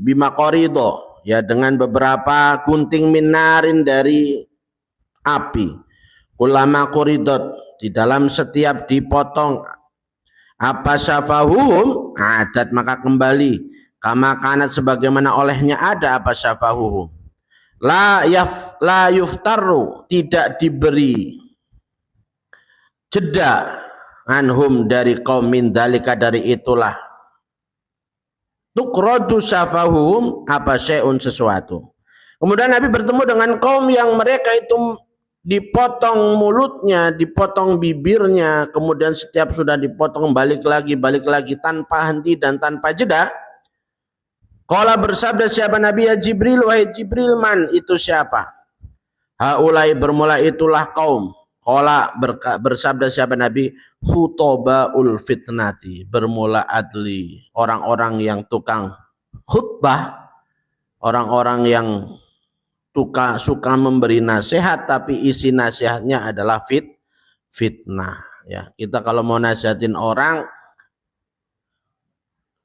bimakorido ya dengan beberapa gunting minarin dari api, kulama kuridot di dalam setiap dipotong apa syafahuhum adat maka kembali kama kanat sebagaimana olehnya ada apa syafahuhum la yuftaru tidak diberi jeda anhum dari kaum min dalika dari itulah tukradu syafahuhum apa syai'un sesuatu. Kemudian Nabi bertemu dengan kaum yang mereka itu dipotong mulutnya, dipotong bibirnya, kemudian setiap sudah dipotong balik lagi tanpa henti dan tanpa jeda. Qala bersabda siapa Nabi ya Jibril, wahai Jibril, man itu siapa? Haulai bermula itulah kaum. Qala bersabda siapa Nabi, khutobaul fitnati bermula adli, orang-orang yang tukang khutbah, orang-orang yang suka memberi nasihat tapi isi nasihatnya adalah fitnah, ya. Kita kalau mau nasihatin orang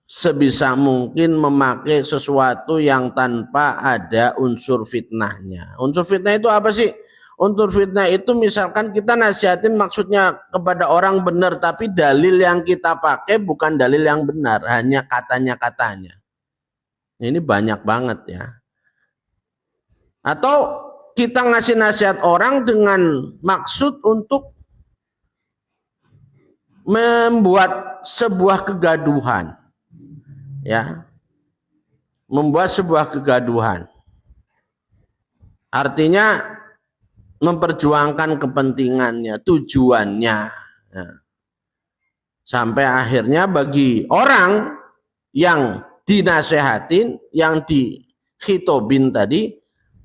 sebisa mungkin memakai sesuatu yang tanpa ada unsur fitnahnya. Unsur fitnah itu apa sih? Unsur fitnah itu misalkan kita nasihatin maksudnya kepada orang benar, tapi dalil yang kita pakai bukan dalil yang benar, hanya katanya-katanya. Ini banyak banget, ya. Atau kita ngasih nasihat orang dengan maksud untuk membuat sebuah kegaduhan, ya, membuat sebuah kegaduhan. Artinya memperjuangkan kepentingannya, tujuannya, ya. Sampai akhirnya bagi orang yang dinasehatin, yang dikhitobin tadi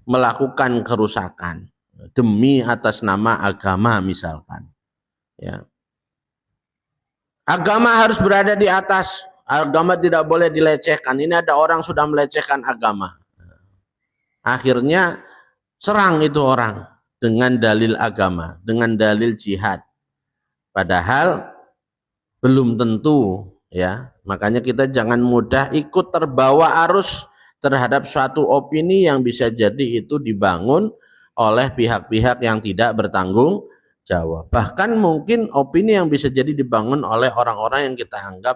melakukan kerusakan demi atas nama agama misalkan, ya. Agama harus berada di atas, agama tidak boleh dilecehkan. Ini ada orang sudah melecehkan agama, akhirnya serang itu orang dengan dalil agama, dengan dalil jihad, padahal belum tentu, ya. Makanya kita jangan mudah ikut terbawa arus terhadap suatu opini yang bisa jadi itu dibangun oleh pihak-pihak yang tidak bertanggung jawab. Bahkan mungkin opini yang bisa jadi dibangun oleh orang-orang yang kita anggap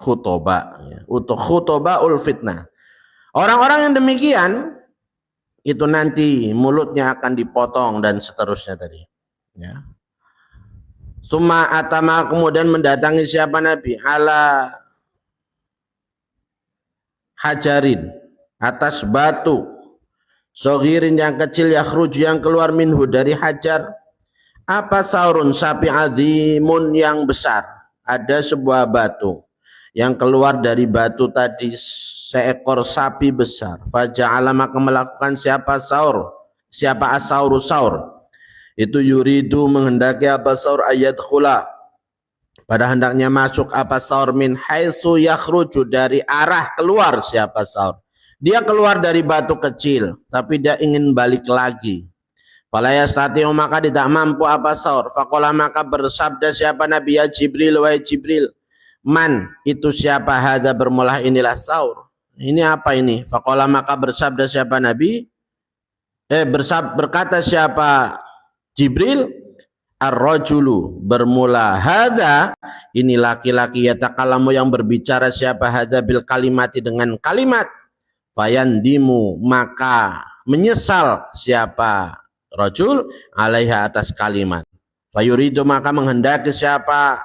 khutbah, ya. Untuk khutbahul fitnah. Orang-orang yang demikian itu nanti mulutnya akan dipotong dan seterusnya tadi. Ya. Summa atama, kemudian mendatangi siapa Nabi? Ala hajarin, atas batu. Sogirin yang kecil, yakhruj yang keluar minhu dari hajar. Apa saurun, sapi azimun yang besar. Ada sebuah batu yang keluar dari batu tadi, seekor sapi besar. Faja'ala, maka melakukan siapa saur, siapa asauru saur. Itu yuridu, menghendaki apa saur, ayat khula, pada hendaknya masuk apa saur, min haitsu yakhruju, dari arah keluar siapa saur. Dia keluar dari batu kecil tapi dia ingin balik lagi. Fala yastati'u, maka tidak mampu apa saur. Faqala, maka bersabda siapa Nabi, ya Jibril, wahai Jibril. Man, itu siapa, hadza, bermula inilah saur. Ini apa ini? Faqala, maka bersabda siapa Nabi, berkata siapa Jibril, ar-rajulu, bermula hadza, ini laki-laki, yatakalamu, yang berbicara siapa, hadza bil kalimati, dengan kalimat. Fayandimu, maka menyesal siapa rajul, alaiha, atas kalimat. Fayuridu, maka menghendaki siapa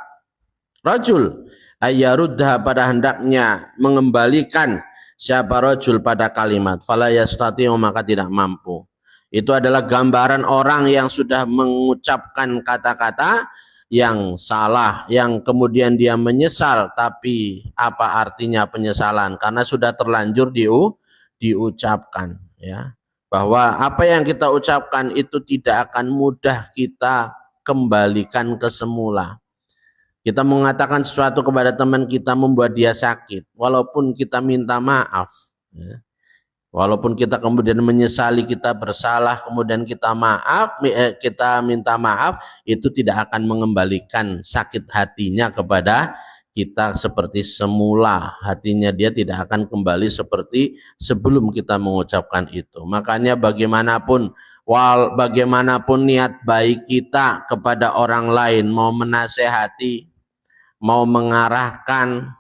rajul, ayyarudha, pada hendaknya mengembalikan siapa rajul pada kalimat. Fala yastati'u, maka tidak mampu. Itu adalah gambaran orang yang sudah mengucapkan kata-kata yang salah, yang kemudian dia menyesal. Tapi apa artinya penyesalan? Karena sudah terlanjur diucapkan, ya, bahwa apa yang kita ucapkan itu tidak akan mudah kita kembalikan ke semula. Kita mengatakan sesuatu kepada teman kita membuat dia sakit, walaupun kita minta maaf, ya. Walaupun kita kemudian menyesali, kita bersalah, kemudian kita minta maaf, itu tidak akan mengembalikan sakit hatinya kepada kita seperti semula. Hatinya dia tidak akan kembali seperti sebelum kita mengucapkan itu. Makanya bagaimanapun niat baik kita kepada orang lain, mau menasehati, mau mengarahkan,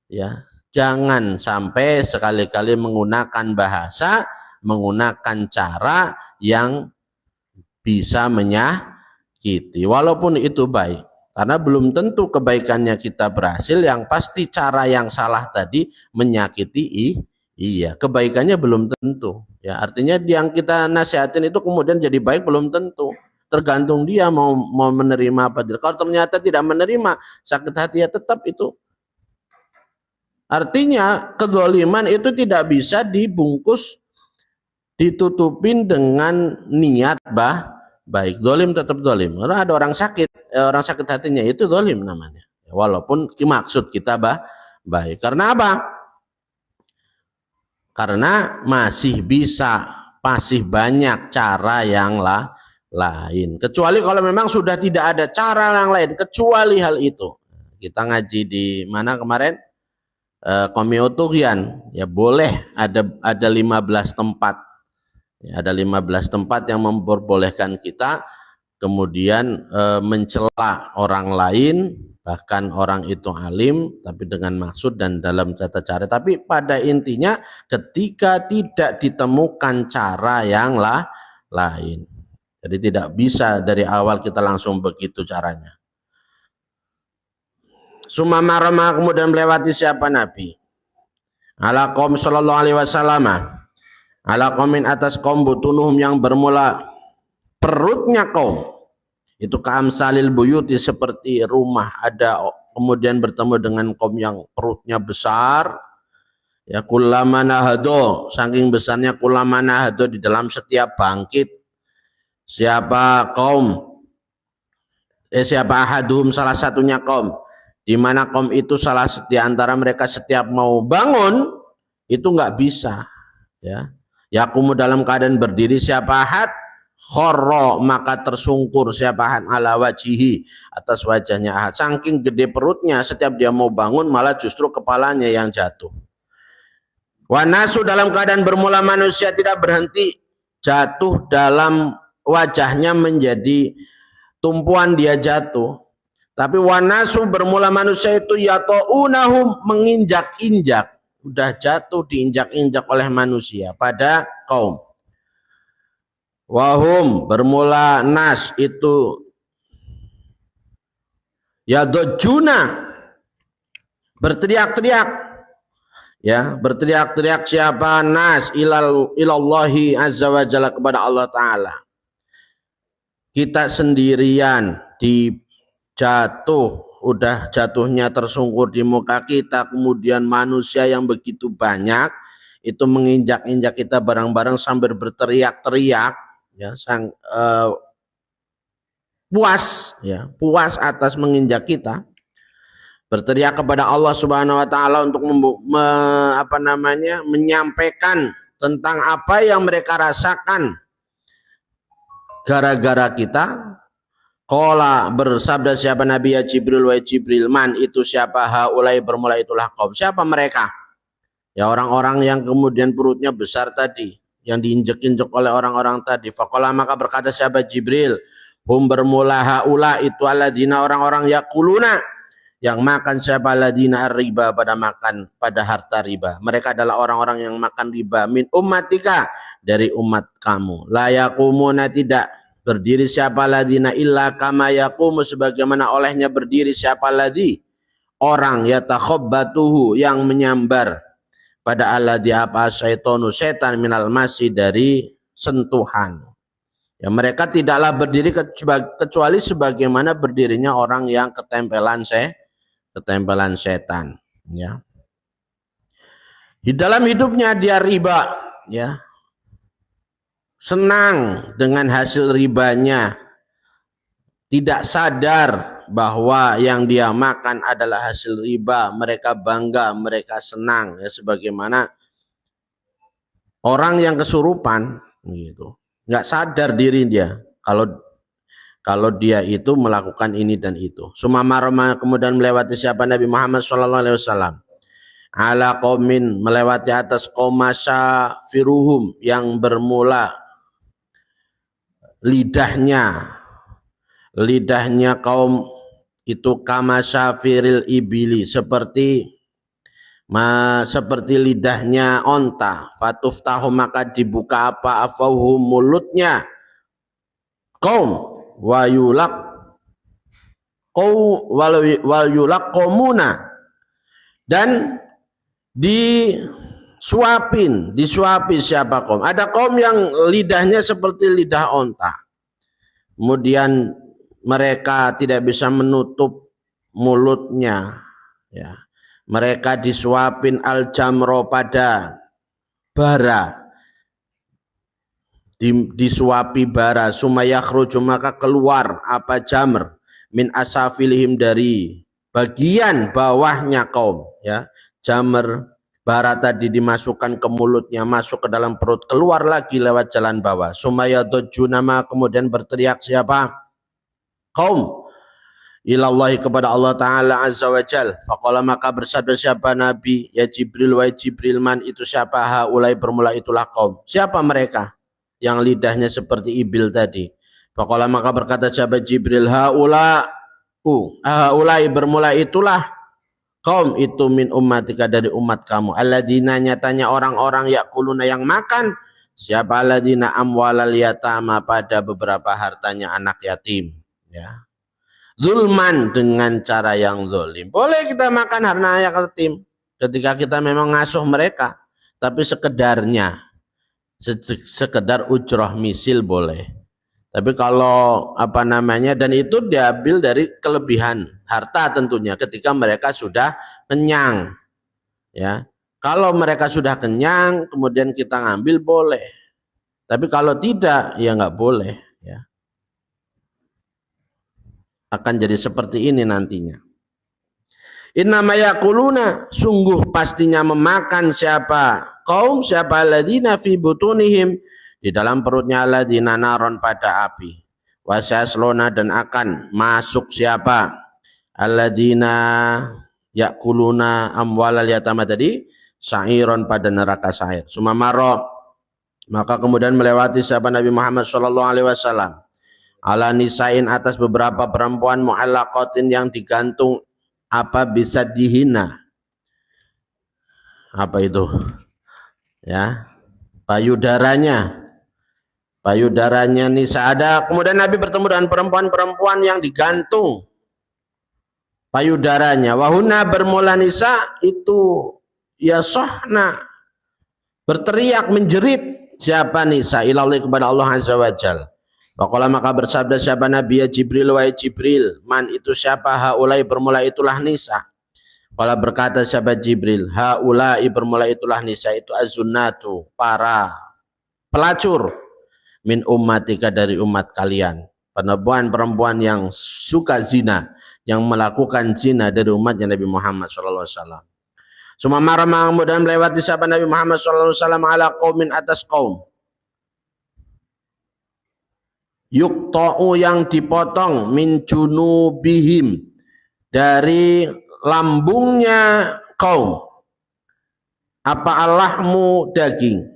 ya, jangan sampai sekali-kali menggunakan bahasa, menggunakan cara yang bisa menyakiti. Walaupun itu baik, karena belum tentu kebaikannya kita berhasil, yang pasti cara yang salah tadi menyakiti, iya, kebaikannya belum tentu. Ya, artinya yang kita nasihatin itu kemudian jadi baik belum tentu. Tergantung dia mau menerima apa tidak. Kalau ternyata tidak menerima, sakit hati, ya tetap itu. Artinya kedzaliman itu tidak bisa dibungkus, ditutupin dengan niat baik. Zalim tetap zalim. Karena ada orang sakit hatinya, itu zalim namanya. Walaupun maksud kita baik. Karena apa? Karena masih banyak cara yang lain. Kecuali kalau memang sudah tidak ada cara yang lain kecuali hal itu. Kita ngaji di mana kemarin? Komiotuhian, ya boleh ada 15 tempat, ya, ada 15 tempat yang memperbolehkan kita kemudian mencela orang lain, bahkan orang itu alim tapi dengan maksud dan dalam tata cara. Tapi pada intinya ketika tidak ditemukan cara yang lain, jadi tidak bisa dari awal kita langsung begitu caranya. Sumama, kemudian melewati siapa Nabi, ala qaum sallallahu alaihi wasallam, ala qaumin, atas kaum, butunuhum, yang bermula perutnya kaum itu, kaamsalil buyuti, seperti rumah. Ada kemudian bertemu dengan kaum yang perutnya besar, ya, kullama nahado, saking besarnya kullama nahado, di dalam setiap bangkit siapa kaum, siapa ahadum, salah satunya kaum, di mana kaum itu salah di antara mereka setiap mau bangun itu nggak bisa, ya, yakumu, dalam keadaan berdiri siapa ahad, khorro, maka tersungkur siapa ahad, ala wajihi, atas wajahnya ahad. Saking gede perutnya, setiap dia mau bangun malah justru kepalanya yang jatuh. Wanasu, dalam keadaan bermula manusia tidak berhenti jatuh dalam wajahnya menjadi tumpuan dia jatuh. Tapi wanasu bermula manusia itu yata'unahum menginjak-injak, udah jatuh diinjak-injak oleh manusia pada kaum. Wahum bermula nas itu yadojuna berteriak-teriak, ya, berteriak-teriak siapa nas ilallahi azza wa jalla kepada Allah Ta'ala. Kita sendirian udah jatuhnya tersungkur di muka kita, kemudian manusia yang begitu banyak itu menginjak-injak kita bareng-bareng sambil berteriak-teriak, ya, puas atas menginjak kita, berteriak kepada Allah Subhanahu wa Ta'ala untuk menyampaikan tentang apa yang mereka rasakan gara-gara kita. Qala bersabda siapa Nabi ya Jibril, wa Jibril, man itu siapa, haulai bermula itulah kaum. Siapa mereka? Ya orang-orang yang kemudian perutnya besar tadi, yang diinjek-injek oleh orang-orang tadi. Faqala maka berkata siapa Jibril, hum bermula haula itu alladzina orang-orang yakuluna yang makan siapa alladzina riba pada harta riba. Mereka adalah orang-orang yang makan riba min ummatika dari umat kamu. La yaqumuna tidak berdiri siapa ladina illa kama yaqumu sebagaimana olehnya berdiri siapa ladi orang yatakhabbatuhu yang menyambar pada alladhi apa syaitonu setan minal masih dari sentuhan. Ya mereka tidaklah berdiri kecuali sebagaimana berdirinya orang yang ketempelan setan, ya. Di dalam hidupnya dia riba, ya. Senang dengan hasil ribanya, tidak sadar bahwa yang dia makan adalah hasil riba. Mereka bangga, mereka senang, ya, sebagaimana orang yang kesurupan, gitu, nggak sadar diri dia kalau dia itu melakukan ini dan itu. Sumamaroma kemudian melewati siapa Nabi Muhammad SAW ala qaumin melewati atas kaum masyafiruhum yang bermula lidahnya kaum itu kama syafiril ibili seperti lidahnya onta. Fatuftahu maka dibuka apa afauhum mulutnya kaum wayulak komuna dan disuapi siapa kaum. Ada kaum yang lidahnya seperti lidah onta, kemudian mereka tidak bisa menutup mulutnya, ya. Mereka disuapin al-jamro pada bara, disuapi bara, sumayakhruju maka keluar apa jamr min asafilihim dari bagian bawahnya kaum, ya. Jamr bara tadi dimasukkan ke mulutnya, masuk ke dalam perut, keluar lagi lewat jalan bawah. Sumayadujunama kemudian berteriak siapa kaum ilallahi kepada Allah Ta'ala azza wa jal. Faqala maka bersabda siapa Nabi ya Jibril, wa Jibril, man itu siapa haulai bermula itulah kaum. Siapa mereka yang lidahnya seperti ibil tadi? Faqala maka berkata siapa Jibril, haulai bermula itulah kaum itu min ummatika dari umat kamu. Alladzina nyatanya orang-orang yakuluna yang makan siapa alladzina amwalal yatama pada beberapa hartanya anak yatim, ya. Zulman dengan cara yang zalim. Boleh kita makan harta anak yatim ketika kita memang ngasuh mereka, tapi sekedar ujroh misil boleh. Tapi kalau dan itu diambil dari kelebihan harta tentunya ketika mereka sudah kenyang, ya. Kalau mereka sudah kenyang kemudian kita ngambil boleh. Tapi kalau tidak ya nggak boleh, ya. Akan jadi seperti ini nantinya. Innama yaquluna sungguh pastinya memakan siapa kaum siapa alladzina fi butunihim di dalam perutnya alladzina naron pada api. Wasaslona dan akan masuk siapa alladzina yakuluna amwalal yatama tadi sa'iron pada neraka sa'ir. Sumamaro Maka kemudian melewati sahabat Nabi Muhammad sallallahu alaihi wasallam ala nisain atas beberapa perempuan mu'allaqatin yang digantung apa bisa dihina. Apa itu? Ya, payudaranya nisa ada. Kemudian Nabi bertemu dengan perempuan-perempuan yang digantung payudaranya. Wahuna bermula nisa itu ya sohna, berteriak menjerit siapa nisa ilallah kepada Allah azza wajal. Waqala maka bersabda siapa Nabi ya Jibril wahai Jibril, man itu siapa haulai bermula itulah nisa. Qala berkata sahabat Jibril, haulai bermula itulah nisa itu azunnatu, para pelacur min ummatika dari umat kalian. Perempuan-perempuan yang suka zina, yang melakukan zina dari umatnya Nabi Muhammad sallallahu alaihi wasallam. Suma marah kemudian melewati sahabat Nabi Muhammad sallallahu alaihi wasallam ala qaumin atas kaum. Yuqta'u yang dipotong min junubihim dari lambungnya kaum. Apa allahmu daging.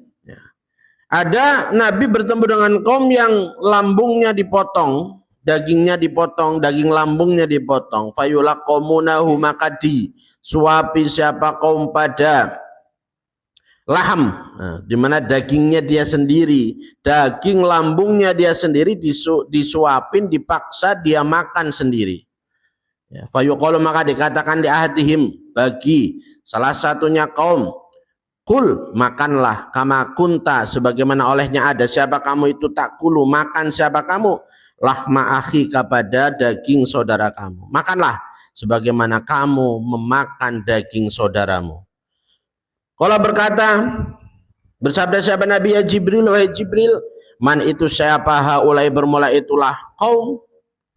Ada Nabi bertemu dengan kaum yang lambungnya dipotong, dagingnya dipotong, daging lambungnya dipotong. Fayulaqamunahu maka disuapi siapa kaum pada laham, di mana dagingnya dia sendiri, daging lambungnya dia sendiri disuapin, dipaksa dia makan sendiri. Ya, fayuqalu maka dikatakan di ahadihim bagi salah satunya kaum, kul makanlah kama kunta sebagaimana olehnya ada siapa kamu itu tak kulu makan siapa kamu lahma akhi kepada daging saudara kamu, makanlah sebagaimana kamu memakan daging saudaramu. Qala berkata bersabda sahabat Nabi ya Jibril wahai Jibril, man itu siapa haulai bermula itulah kaum.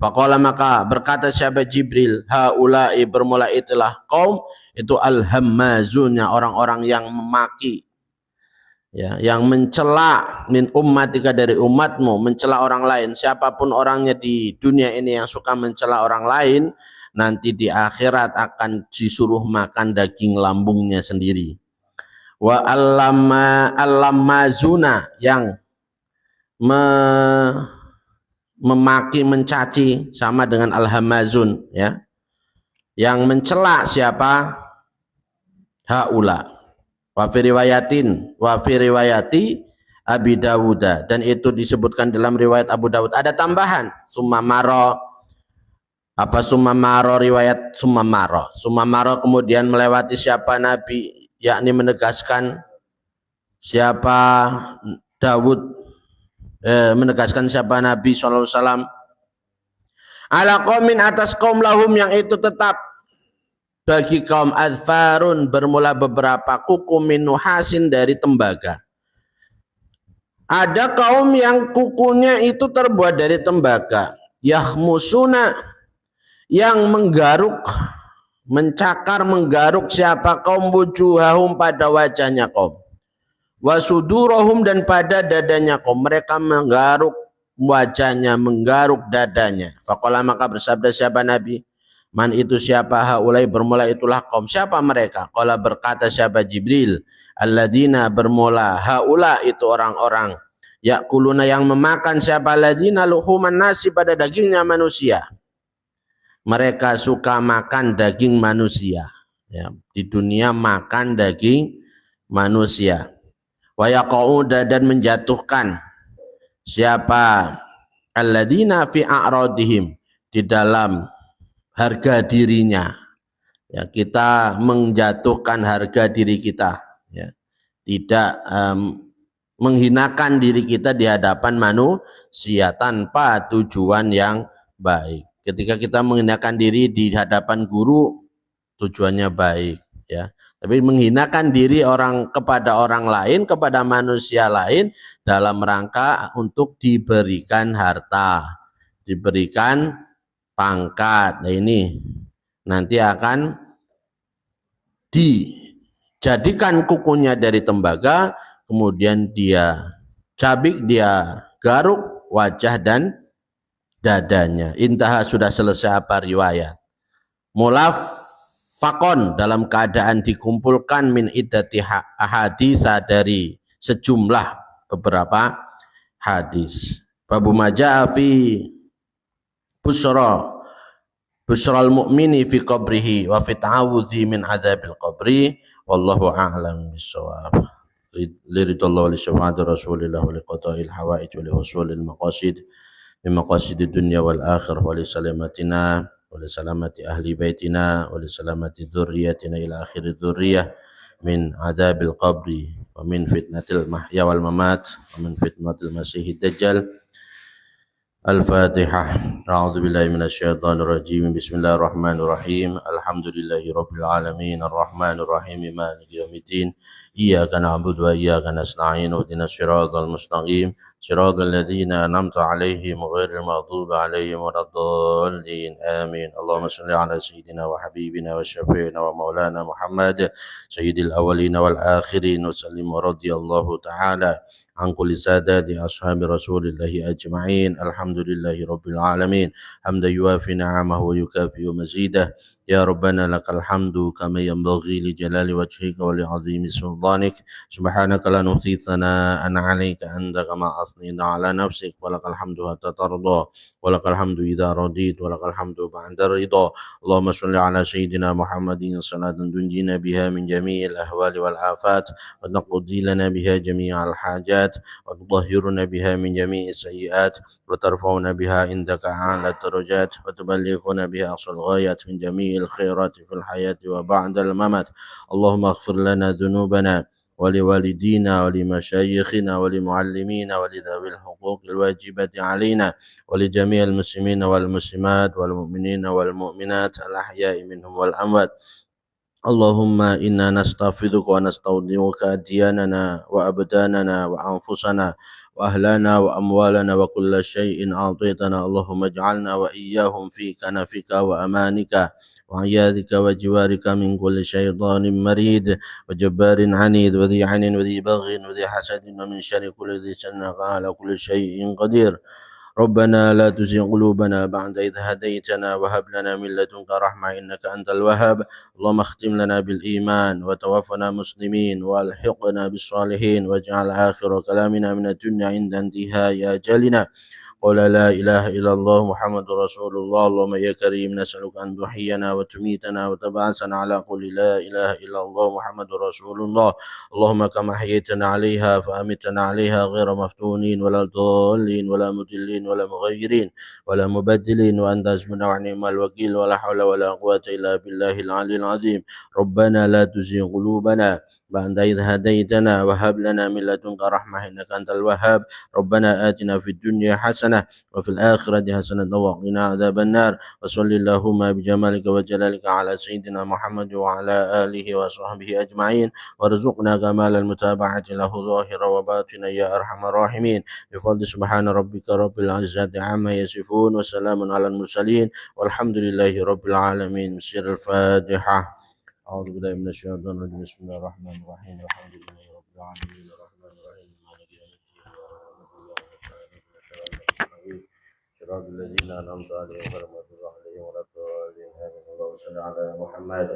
Faqala maka berkata sahabat Jibril, haulai bermula itulah kaum itu al-hammazunnya orang-orang yang memaki, ya, yang mencela min ummatika dari umatmu, mencela orang lain. Siapapun orangnya di dunia ini yang suka mencela orang lain, nanti di akhirat akan disuruh makan daging lambungnya sendiri. Wa allamazuna yang memaki mencaci sama dengan al-hamazun, ya, yang mencela siapa haula. Wa fi riwayati Abi Dawud, dan itu disebutkan dalam riwayat Abu Dawud. Ada tambahan summa maro riwayat summa maro kemudian melewati siapa Nabi, yakni menegaskan siapa Dawud, menegaskan siapa Nabi sallallahu alaihi wasallam ala qaumin atas kaum lahum yang itu tetap bagi kaum adfarun bermula beberapa kuku min nuhasin dari tembaga. Ada kaum yang kukunya itu terbuat dari tembaga, yahmusuna yang menggaruk, mencakar, menggaruk siapa kaum wujuhahum pada wajahnya kaum, wasudurahum dan pada dadanya kaum, mereka menggaruk wajahnya, menggaruk dadanya. Faqala maka bersabda siapa Nabi, man itu siapa haulai bermula itulah kaum, siapa mereka? Qala berkata siapa Jibril, alladzina bermula haula itu orang-orang yakuluna yang memakan siapa alladzina luhuman nasi pada dagingnya manusia. Mereka suka makan daging manusia, ya, di dunia makan daging manusia. Wa yaqauda dan menjatuhkan siapa alladzina fi a'radihim di dalam harga dirinya, ya, kita menjatuhkan harga diri kita, ya, tidak menghinakan diri kita di hadapan manusia tanpa tujuan yang baik. Ketika kita menghinakan diri di hadapan guru, tujuannya baik, ya. Tapi menghinakan diri kepada orang lain, kepada manusia lain dalam rangka untuk diberikan harta, diberikan pangkat. Nah, ini nanti akan dijadikan kukunya dari tembaga, kemudian dia cabik, dia garuk wajah dan dadanya. Intaha sudah selesai apa riwayat. Mulafakon dalam keadaan dikumpulkan min iddati ahadisa dari sejumlah beberapa hadis. Babu maja'a fi busral mu'mini fi qabrihi wa fi ta'awudhi min adzabil qabri wallahu a'lam bissawab. Liridallahu li syafa'ati rasulillah wa li qada'il hawaij wa li husulil maqasid min maqasidid dunya wal akhirah wa li salamatina wa li salamati ahli baitina wa li salamati dzurriyyatina ila akhir dzurriyyah min adzabil qabri wa min fitnatil mahya wal mamat wa min fitnatil masihid dajjal. Al-Fatihah. A'udzu billahi minasy syaithanir rajim. Bismillahirrahmanirrahim. Alhamdulillahi rabbil alamin arrahmanir rahim maliki yaumiddin. Iyyaka na'budu wa iyyaka nasta'in. Ihdinas siratal mustaqim. Siratal ladzina an'amta 'alaihim ghairil maghdubi 'alaihim waladdallin. Amin. Allahumma shalli 'ala sayyidina wa habibina wa syafi'ina wa maulana Muhammad sayyidil awwalin wal akhirin wa sallim wa radiyallahu ta'ala عن كل سادات أصحاب رسول الله أجمعين الحمد لله رب العالمين حمدا يوافي نعمه ويكافئ مزيده يا ربنا لك الحمد كما ينبغي لجلال وجهك ولعظيم سلطانك سبحانك لا نحصي ثناء عليك أنت كما أثنيت على نفسك ولك الحمد حتى ترضى ولك الحمد إذا رضيت ولك الحمد بعد الرضا اللهم صل على سيدنا محمد صلاة تنجينا بها من جميع الأهوال والآفات وتقضي لنا بها جميع الحاجات وتطهرنا بها من جميع السيئات وترفعنا بها عندك أعلى الدرجات وتبلغنا بها أقصى الغايات من جميع الخيرات في الحياة وبعد الممات اللهم اغفر لنا ذنوبنا ولوالدينا ولمشايخنا ولمعلمينا ولذوي الحقوق الواجبة علينا ولجميع المسلمين والمسلمات والمؤمنين والمؤمنات الأحياء منهم والأموات اللهم إنا نستغفرك ونستودعك دياننا وأبداننا وأنفسنا وأهلنا وأموالنا وكل شيء أعطيتنا اللهم اجعلنا وإياهم في كنفك وأمانك وعياذك وجوارك من كل شيطان مريد وجبار عنيد وذي عين وذي بغي وذي حسد ومن شر كل ذي سنة على كل شيء قدير ربنا لا تزغ قلوبنا بعد إذ هديتنا وهب لنا من لدنك رحمة إنك أنت الوهاب اللهم اختم لنا بالإيمان وتوفنا مسلمين والحقنا بالصالحين واجعل آخر كلامنا من الدنيا عند انتهاء أجلنا قل لا إله إلا الله محمد رسول الله اللهم يا كريم نسألك أن تحيينا وتميتنا وتبعثنا على قول لا إله إلا الله محمد رسول الله اللهم كما حييتنا عليها فأمتنا عليها غير مفتونين ولا ضالين ولا مضلين ولا مغيرين ولا مبدلين وأنت حسبنا ونعم الوكيل ولا حول ولا قوة إلا بالله العلي العظيم ربنا لا تزغ قلوبنا بعد إذ هديتنا وهب لنا من لدنك رحمة إنك أنت الوهاب ربنا آتنا في الدنيا حسنة وفي الآخرة حسنة وقنا عذاب النار وصل اللهم بجمالك وجلالك على سيدنا محمد وعلى آله وصحبه أجمعين وارزقنا كمال المتابعة له ظاهرا وباطنا يا أرحم الراحمين بفضل سبحان ربك رب العزة عما يصفون وسلام على المرسلين والحمد لله رب العالمين. سر الفاتحة. أعوذ بالله من الشيطان الرجيم بسم الله الرحمن الرحيم الحمد لله رب العالمين الرحمن الرحيم مالك يوم الدين صراط الذين أنعمت عليهم غير المغضوب عليهم ولا الضالين آمين اللهم صل على محمد.